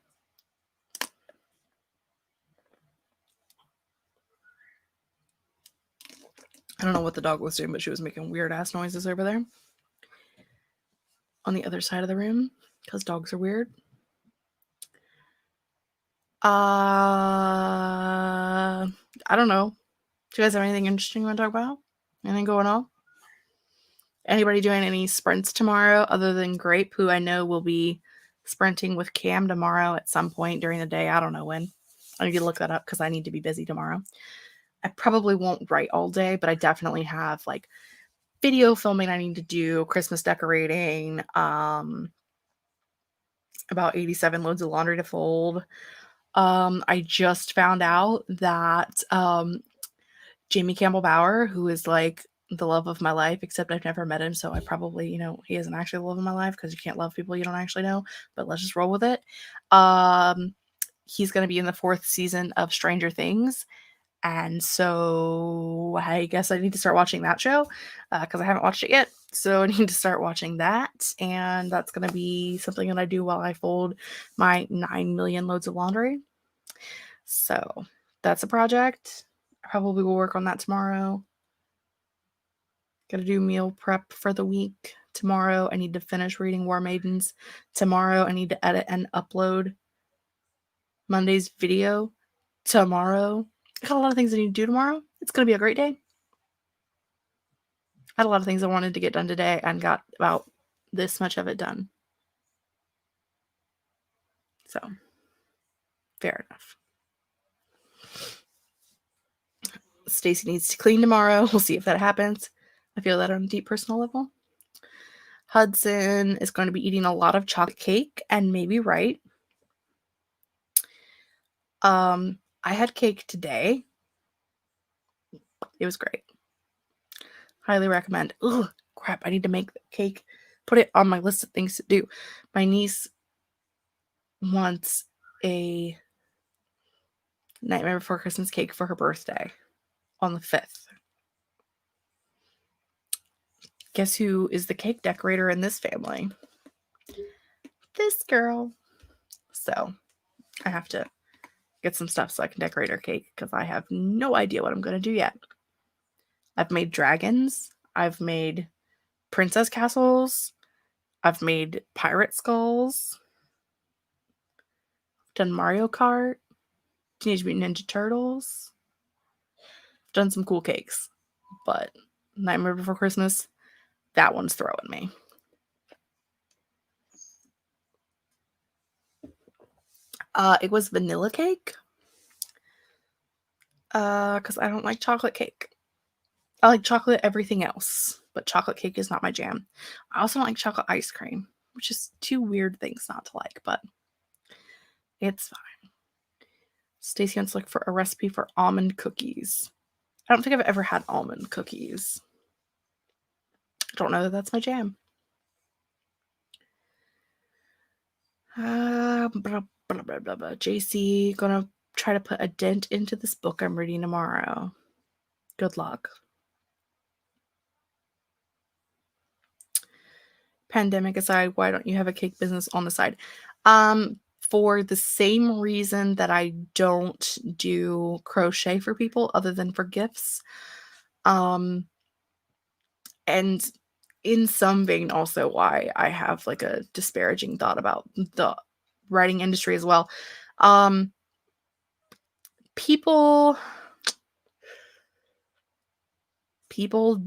I don't know what the dog was doing, but she was making weird ass noises over there on the other side of the room because dogs are weird. I don't know. Do you guys have anything interesting you want to talk about? Anything going on? Anybody doing any sprints tomorrow other than Grape, who I know will be sprinting with Cam tomorrow at some point during the day? I don't know when. I need to look that up because I need to be busy tomorrow. I probably won't write all day, but I definitely have like video filming I need to do, Christmas decorating, about 87 loads of laundry to fold. I just found out that Jamie Campbell Bower, who is like the love of my life, except I've never met him, so I probably, he isn't actually the love of my life because you can't love people you don't actually know, but let's just roll with it. He's going to be in the 4th season of Stranger Things, and so I guess I need to start watching that show because I haven't watched it yet. So I need to start watching that, and that's going to be something that I do while I fold my 9 million loads of laundry. So that's a project. I probably will work on that tomorrow. Gotta do meal prep for the week. Tomorrow I need to finish reading War Maidens. Tomorrow I need to edit and upload Monday's video. Tomorrow I got a lot of things I need to do tomorrow. It's gonna be a great day. I had a lot of things I wanted to get done today and got about this much of it done. So, fair enough. Stacy needs to clean tomorrow. We'll see if that happens. I feel that on a deep personal level. Hudson is going to be eating a lot of chocolate cake, and maybe right. I had cake today. It was great. Highly recommend. Ugh, crap, I need to make the cake. Put it on my list of things to do. My niece wants a Nightmare Before Christmas cake for her birthday on the 5th. Guess who is the cake decorator in this family? This girl. So I have to get some stuff so I can decorate her cake because I have no idea what I'm going to do yet. I've made dragons. I've made princess castles. I've made pirate skulls. I've done Mario Kart. Teenage Mutant Ninja Turtles. I've done some cool cakes. But Nightmare Before Christmas, that one's throwing me. It was vanilla cake. Because I don't like chocolate cake. I like chocolate everything else, but chocolate cake is not my jam. I also don't like chocolate ice cream, which is two weird things not to like, but it's fine. Stacey wants to look for a recipe for almond cookies. I don't think I've ever had almond cookies. I don't know that that's my jam. JC, gonna try to put a dent into this book I'm reading tomorrow. Good luck. Pandemic aside, why don't you have a cake business on the side? For the same reason that I don't do crochet for people other than for gifts. And in some vein also why I have like a disparaging thought about the writing industry as well. People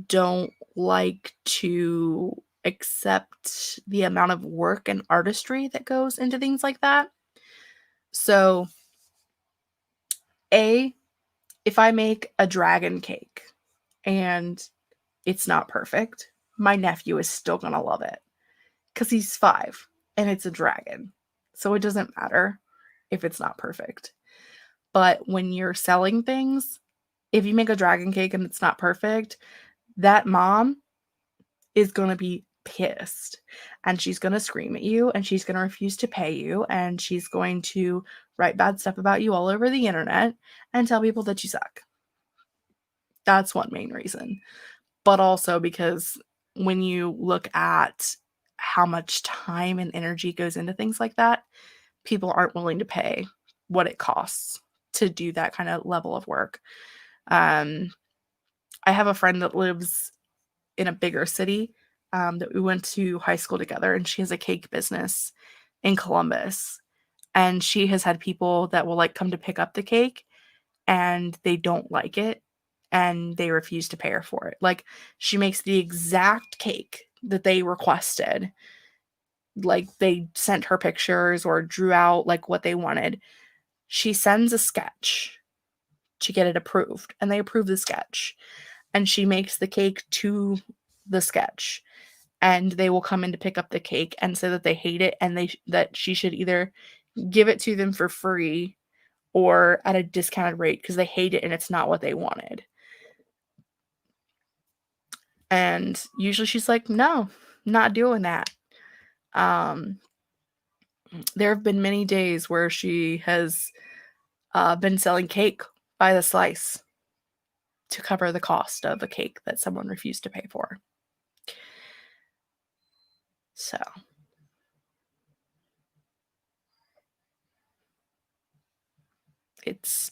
don't like to accept the amount of work and artistry that goes into things like that. So, if I make a dragon cake and it's not perfect, my nephew is still gonna love it because he's 5 and it's a dragon. So it doesn't matter if it's not perfect. But when you're selling things, if you make a dragon cake and it's not perfect, that mom is going to be pissed and she's going to scream at you and she's going to refuse to pay you and she's going to write bad stuff about you all over the internet and tell people that you suck. That's one main reason. But also because when you look at how much time and energy goes into things like that, people aren't willing to pay what it costs to do that kind of level of work. I have a friend that lives in a bigger city that we went to high school together, and she has a cake business in Columbus. And she has had people that will like come to pick up the cake and they don't like it and they refuse to pay her for it. Like she makes the exact cake that they requested. Like they sent her pictures or drew out like what they wanted. She sends a sketch to get it approved and they approve the sketch. And she makes the cake to the sketch. And they will come in to pick up the cake and say that they hate it and that she should either give it to them for free or at a discounted rate because they hate it and it's not what they wanted. And usually she's like, no, not doing that. There have been many days where she has been selling cake by the slice to cover the cost of a cake that someone refused to pay for. So it's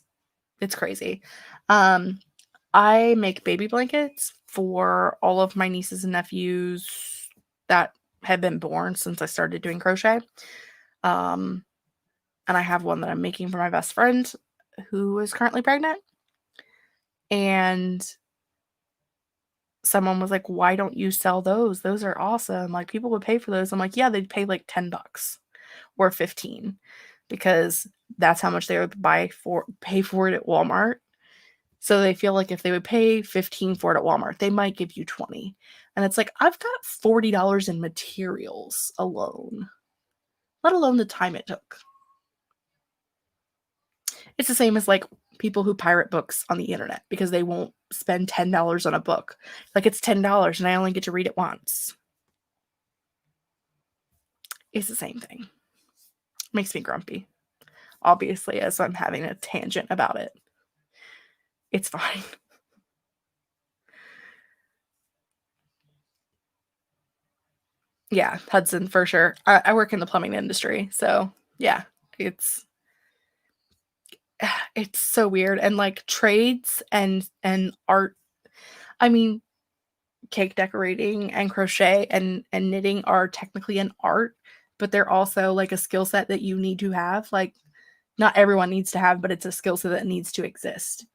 crazy. I make baby blankets for all of my nieces and nephews that have been born since I started doing crochet. And I have one that I'm making for my best friend who is currently pregnant. And someone was like, why don't you sell those? Those are awesome. Like people would pay for those. I'm like, yeah, they'd pay like $10 or 15. because that's how much they would pay for it at Walmart. So they feel like if they would pay 15 for it at Walmart, they might give you 20. And it's like, I've got $40 in materials alone, let alone the time it took. It's the same as like people who pirate books on the internet because they won't spend $10 on a book. Like, it's $10 and I only get to read it once. It's the same thing. Makes me grumpy, obviously, as I'm having a tangent about it. It's fine. Yeah, Hudson, for sure. I work in the plumbing industry, so yeah, it's so weird. And like trades and art, I mean, cake decorating and crochet and knitting are technically an art, but they're also like a skill set that you need to have. Like, not everyone needs to have, but it's a skill set that needs to exist,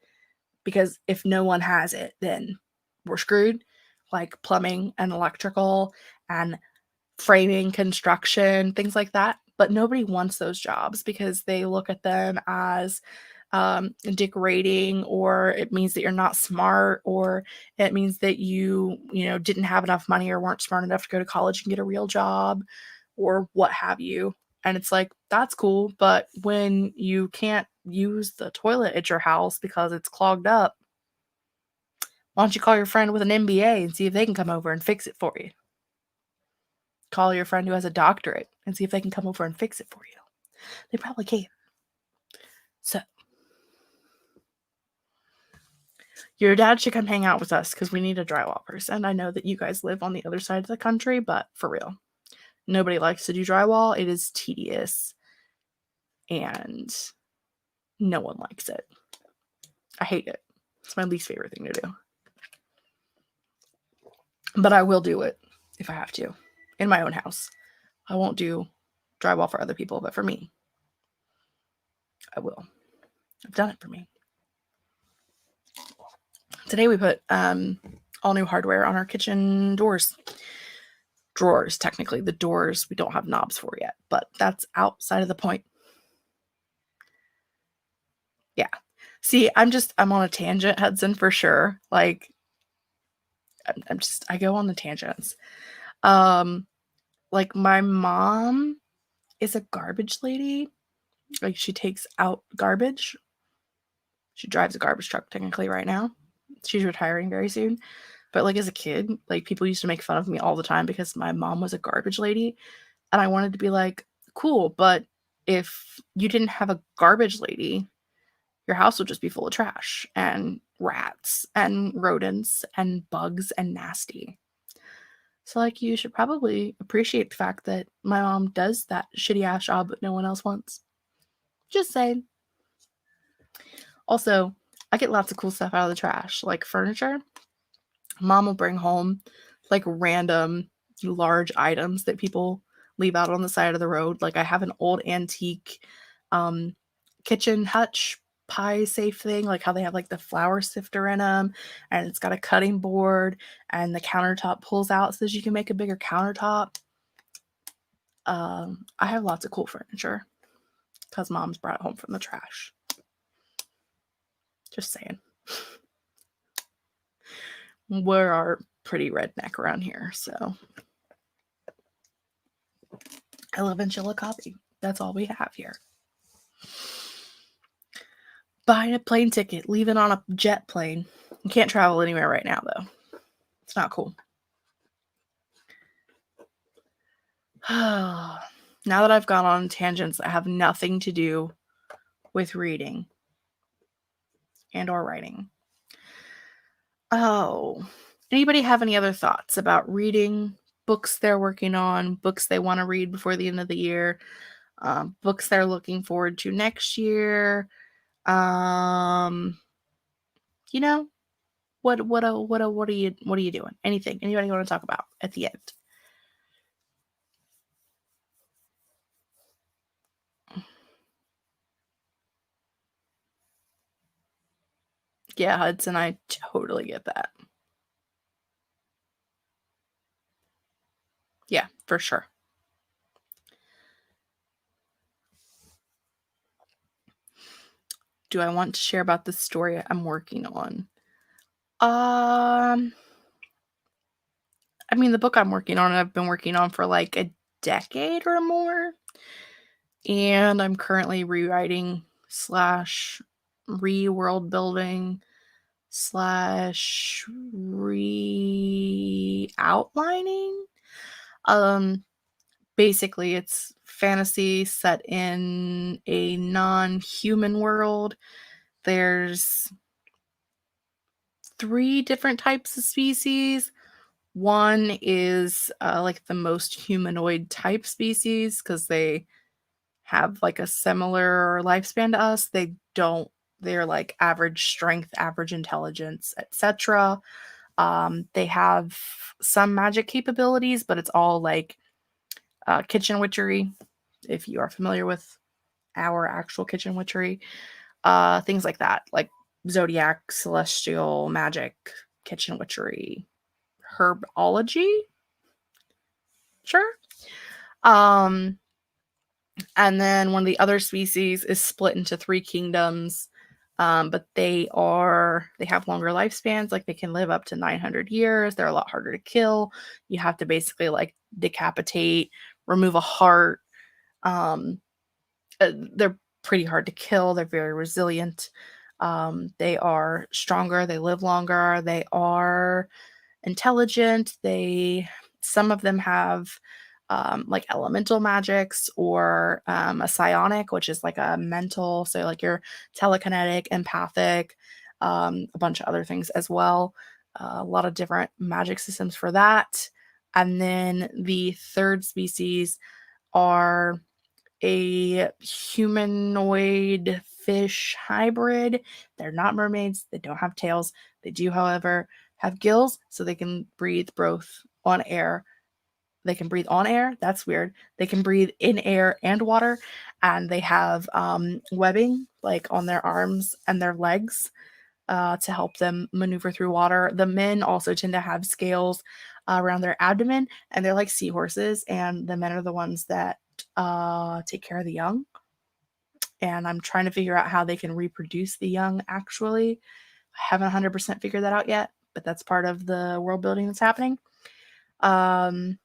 because if no one has it, then we're screwed. Like plumbing and electrical and framing, construction, things like that. But nobody wants those jobs because they look at them as degrading, or it means that you're not smart, or it means that you didn't have enough money or weren't smart enough to go to college and get a real job, or what have you. And it's like, that's cool, but when you can't use the toilet at your house because it's clogged up, why don't you call your friend with an MBA and see if they can come over and fix it for you? Call your friend who has a doctorate and see if they can come over and fix it for you. They probably can. So, your dad should come hang out with us because we need a drywall person. I know that you guys live on the other side of the country, but for real, nobody likes to do drywall. It is tedious and no one likes it. I hate it. It's my least favorite thing to do. But I will do it if I have to in my own house. I won't do drywall for other people, but for me, I will. I've done it for me. Today we put all new hardware on our kitchen doors. Drawers, technically. The doors we don't have knobs for yet, but that's outside of the point. Yeah. See, I'm on a tangent, Hudson, for sure. Like, I go on the tangents. Like, my mom is a garbage lady. Like, she takes out garbage. She drives a garbage truck technically right now. She's retiring very soon. But like, as a kid, like, people used to make fun of me all the time because my mom was a garbage lady. And I wanted to be like, cool, but if you didn't have a garbage lady, your house would just be full of trash and rats and rodents and bugs and nasty. So, like, you should probably appreciate the fact that my mom does that shitty ass job that no one else wants. Just saying. Also, I get lots of cool stuff out of the trash, like furniture. Mom will bring home like random large items that people leave out on the side of the road. Like, I have an old antique um, kitchen hutch pie safe thing, like how they have like the flour sifter in them, and it's got a cutting board, and the countertop pulls out so that you can make a bigger countertop. I have lots of cool furniture because mom's brought it home from the trash. Just saying. We're our pretty redneck around here, so I live in Chillicothe. That's all we have here. Buying a plane ticket, leaving on a jet plane. You can't travel anywhere right now, though. It's not cool. Now that I've gone on tangents that have nothing to do with reading and or writing. Oh, anybody have any other thoughts about reading, books they're working on, books they want to read before the end of the year, books they're looking forward to next year? You know, what are you doing? Anything? Anybody want to talk about at the end? Yeah, Hudson, I totally get that. Yeah, for sure. do I want to share about the story I'm working on? I mean, the book I'm working on, I've been working on for like a decade or more. And I'm currently rewriting slash re-world building slash re-outlining. Basically, it's fantasy set in a non-human world. There's 3 different types of species. One is like the most humanoid type species because they have like a similar lifespan to us. They're like average strength, average intelligence, etc. They have some magic capabilities, but it's all like kitchen witchery. If you are familiar with our actual kitchen witchery, things like that, like zodiac, celestial magic, kitchen witchery, herbology. Sure. Um, and then one of the other species is split into 3 kingdoms. But they have longer lifespans, like they can live up to 900 years. They're a lot harder to kill. You have to basically like decapitate, remove a heart. Um, they're pretty hard to kill. They're very resilient. They are stronger. They live longer. They are intelligent. Some of them have like elemental magics or a psionic, which is like a mental, so like you're telekinetic, empathic, a bunch of other things as well. A lot of different magic systems for that. And then the third species are a humanoid fish hybrid. They're not mermaids. They don't have tails. They do, however, have gills, so they can breathe both on air. They can breathe on air. That's weird. They can breathe in air and water, and they have webbing like on their arms and their legs to help them maneuver through water. The men also tend to have scales around their abdomen, and they're like seahorses. And the men are the ones that take care of the young. And I'm trying to figure out how they can reproduce the young, actually. I haven't 100% figured that out yet, but that's part of the world building that's happening. And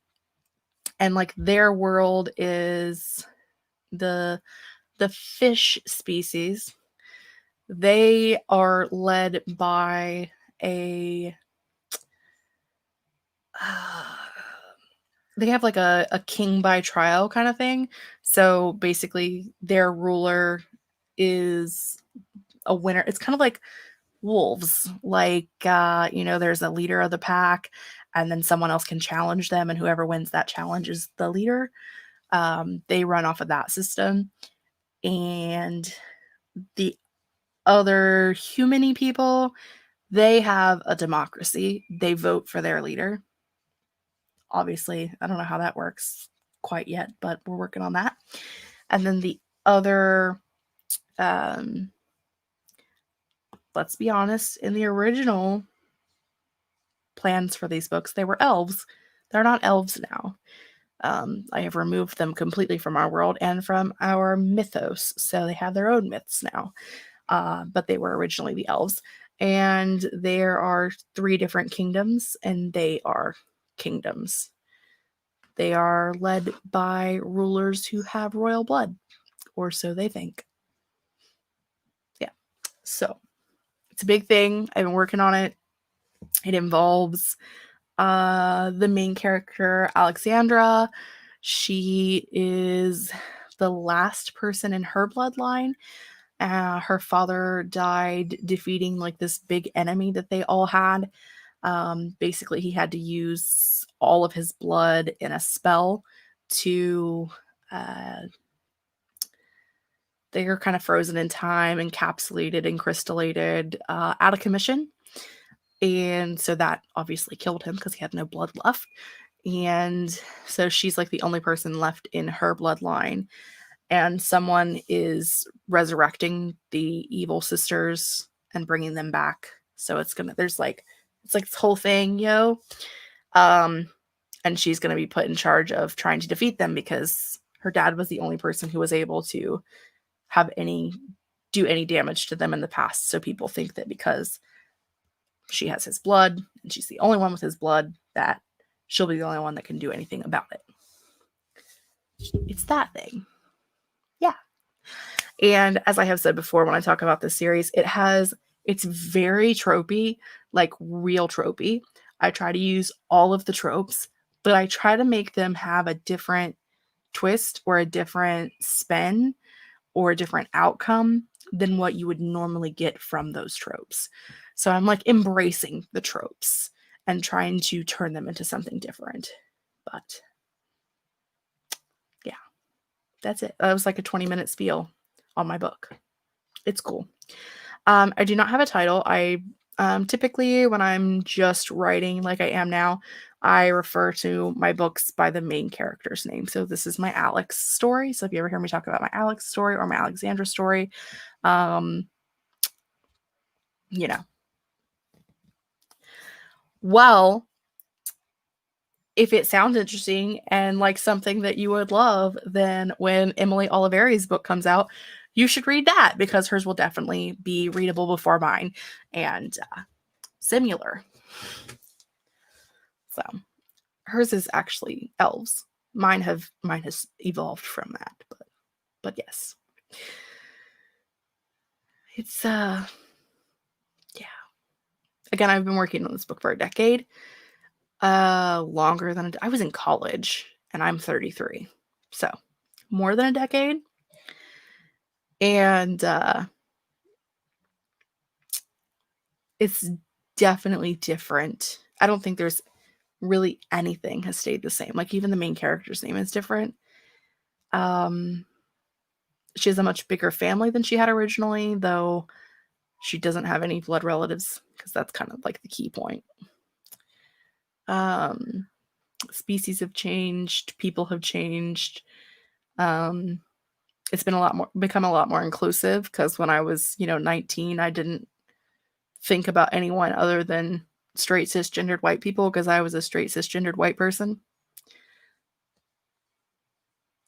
like their world is the fish species. They are led by a they have like a king by trial kind of thing. So basically their ruler is a winner. It's kind of like wolves. Like there's a leader of the pack, and then someone else can challenge them, and whoever wins that challenge is the leader. They run off of that system. And the other humany people, they have a democracy. They vote for their leader. Obviously, I don't know how that works quite yet, but we're working on that. And then the other, let's be honest, in the original plans for these books, they were elves. They're not elves now. I have removed them completely from our world and from our mythos, so they have their own myths now. But they were originally the elves. And there are 3 different kingdoms, and they are kingdoms. They are led by rulers who have royal blood, or so they think. Yeah. So it's a big thing. I've been working on it. It involves the main character, Alexandra. She is the last person in her bloodline. Her father died defeating like this big enemy that they all had. Basically, he had to use all of his blood in a spell to. They are kind of frozen in time, encapsulated and crystallizated out of commission. And so that obviously killed him because he had no blood left. And so she's like the only person left in her bloodline. And someone is resurrecting the evil sisters and bringing them back. So it's like this whole thing, and she's gonna be put in charge of trying to defeat them because her dad was the only person who was able to have any do any damage to them in the past. So people think that because she has his blood and she's the only one with his blood, that she'll be the only one that can do anything about it. It's that thing. Yeah. And as I have said before, when I talk about this series, it's very tropey, like real tropey. I try to use all of the tropes, but I try to make them have a different twist or a different spin or a different outcome than what you would normally get from those tropes. So I'm like embracing the tropes and trying to turn them into something different. But yeah, that's it. That was like a 20-minute spiel on my book. It's cool. I do not have a title. I typically, when I'm just writing like I am now, I refer to my books by the main character's name. So this is my Alex story. So if you ever hear me talk about my Alex story or my Alexandra story, you know. Well, if it sounds interesting and like something that you would love, then when Emily Oliveri's book comes out, you should read that because hers will definitely be readable before mine and similar. So hers is actually elves. Mine has evolved from that, but yes. It's yeah. Again, I've been working on this book for a decade. Longer than I was in college and I'm 33. So, more than a decade. And it's definitely different. I don't think there's really anything has stayed the same. Like even the main character's name is different. She has a much bigger family than she had originally, though she doesn't have any blood relatives because that's kind of like the key point. Species have changed, people have changed. It's been become a lot more inclusive because when I was, 19, I didn't think about anyone other than straight cisgendered white people because I was a straight cisgendered white person.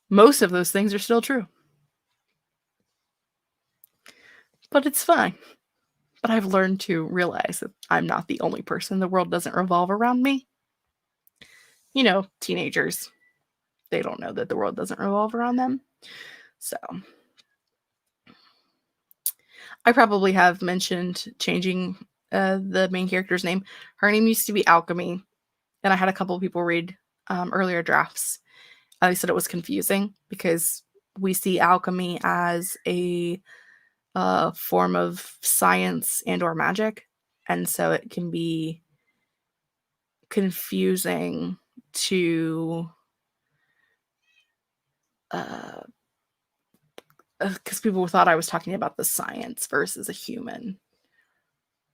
Most of those things are still true. But it's fine. But I've learned to realize that I'm not the only person. The world doesn't revolve around me. Teenagers, they don't know that the world doesn't revolve around them. So I probably have mentioned changing the main character's name. Her name used to be Alchemy, and I had a couple of people read earlier drafts. They said it was confusing because we see alchemy as a form of science and or magic, and so it can be confusing to because people thought I was talking about the science versus a human,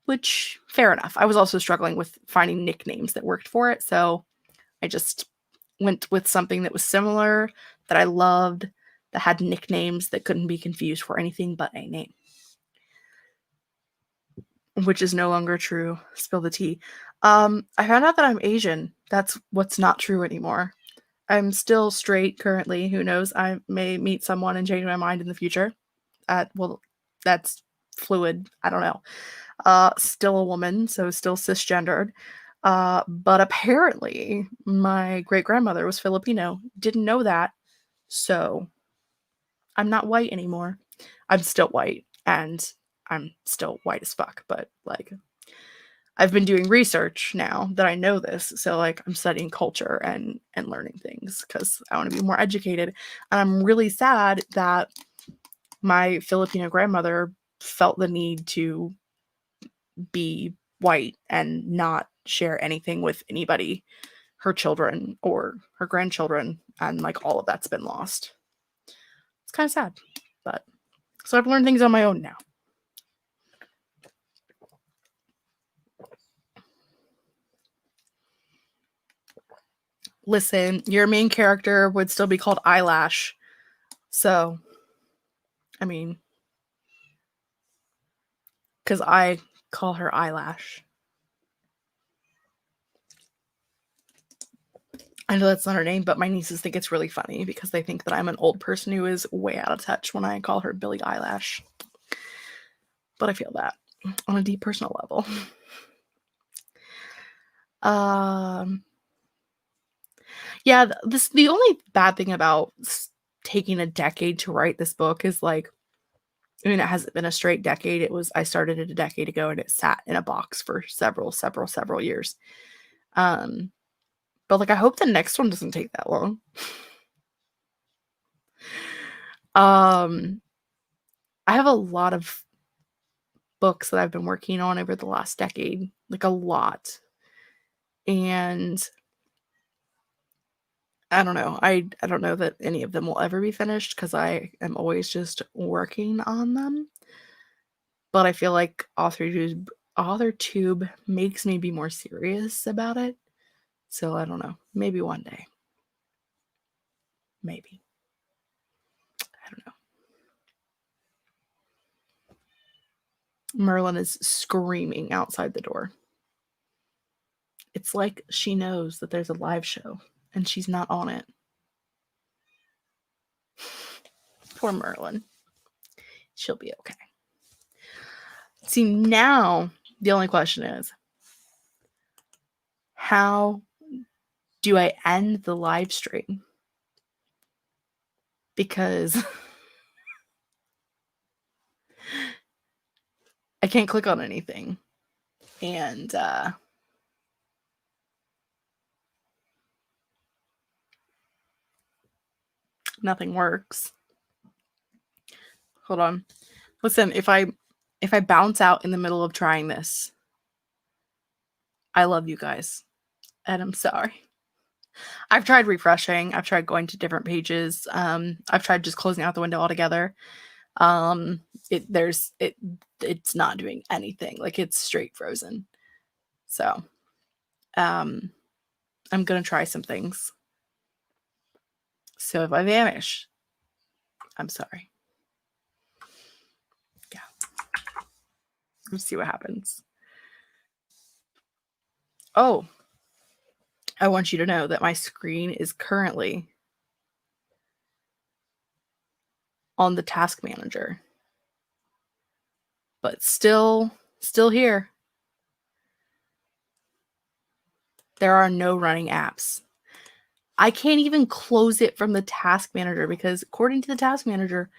which fair enough. I was also struggling with finding nicknames that worked for it, so I just went with something that was similar, that I loved, that had nicknames that couldn't be confused for anything but a name. Which is no longer true. Spill the tea. I found out that I'm Asian. That's what's not true anymore. I'm still straight currently. Who knows? I may meet someone and change my mind in the future. Well, that's fluid. I don't know. Still a woman, so still cisgendered. But apparently my great-grandmother was Filipino. Didn't know that. So I'm not white anymore. I'm still white, and I'm still white as fuck, but like I've been doing research now that I know this. So like I'm studying culture and learning things because I want to be more educated. And I'm really sad that my Filipino grandmother felt the need to be white and not share anything with anybody, her children or her grandchildren, and like all of that's been lost. It's kind of sad, but so I've learned things on my own now. Listen, your main character would still be called Eyelash. So, I mean, because I call her Eyelash. I know that's not her name, but my nieces think it's really funny because they think that I'm an old person who is way out of touch when I call her Billie Eyelash. but I feel that on a deep personal level. Yeah, the only bad thing about taking a decade to write this book is like, I mean, it hasn't been a straight decade. I started it a decade ago and it sat in a box for several years. Um, but like, I hope the next one doesn't take that long. I have a lot of books that I've been working on over the last decade, like a lot. And I don't know. I don't know that any of them will ever be finished because I am always just working on them. But I feel like AuthorTube makes me be more serious about it. So I don't know. Maybe one day. Maybe. I don't know. Merlin is screaming outside the door. It's like she knows that there's a live show and she's not on it. Poor Merlin. She'll be okay. See, now the only question is, how do I end the live stream? Because I can't click on anything. And nothing works. Hold on. Listen, if I bounce out in the middle of trying this, I love you guys. And I'm sorry. I've tried refreshing. I've tried going to different pages. I've tried just closing out the window altogether. It's not doing anything. Like, it's straight frozen. So, I'm gonna try some things. So if I vanish, I'm sorry. Yeah. Let's see what happens. Oh, I want you to know that my screen is currently on the task manager, but still here. There are no running apps. I can't even close it from the task manager because according to the task manager,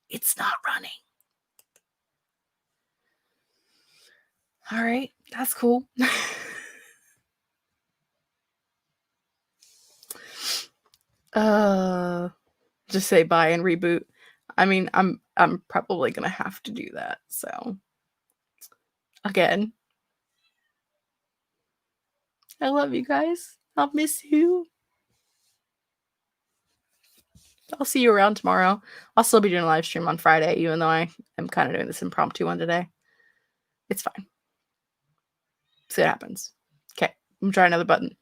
it's not running. All right, that's cool. Just say bye and reboot. I mean, I'm probably gonna have to do that. So again, I love you guys. I'll miss you. I'll see you around tomorrow. I'll still be doing a live stream on Friday, even though I am kind of doing this impromptu one today. It's fine. See what happens. Okay, I'm trying another button.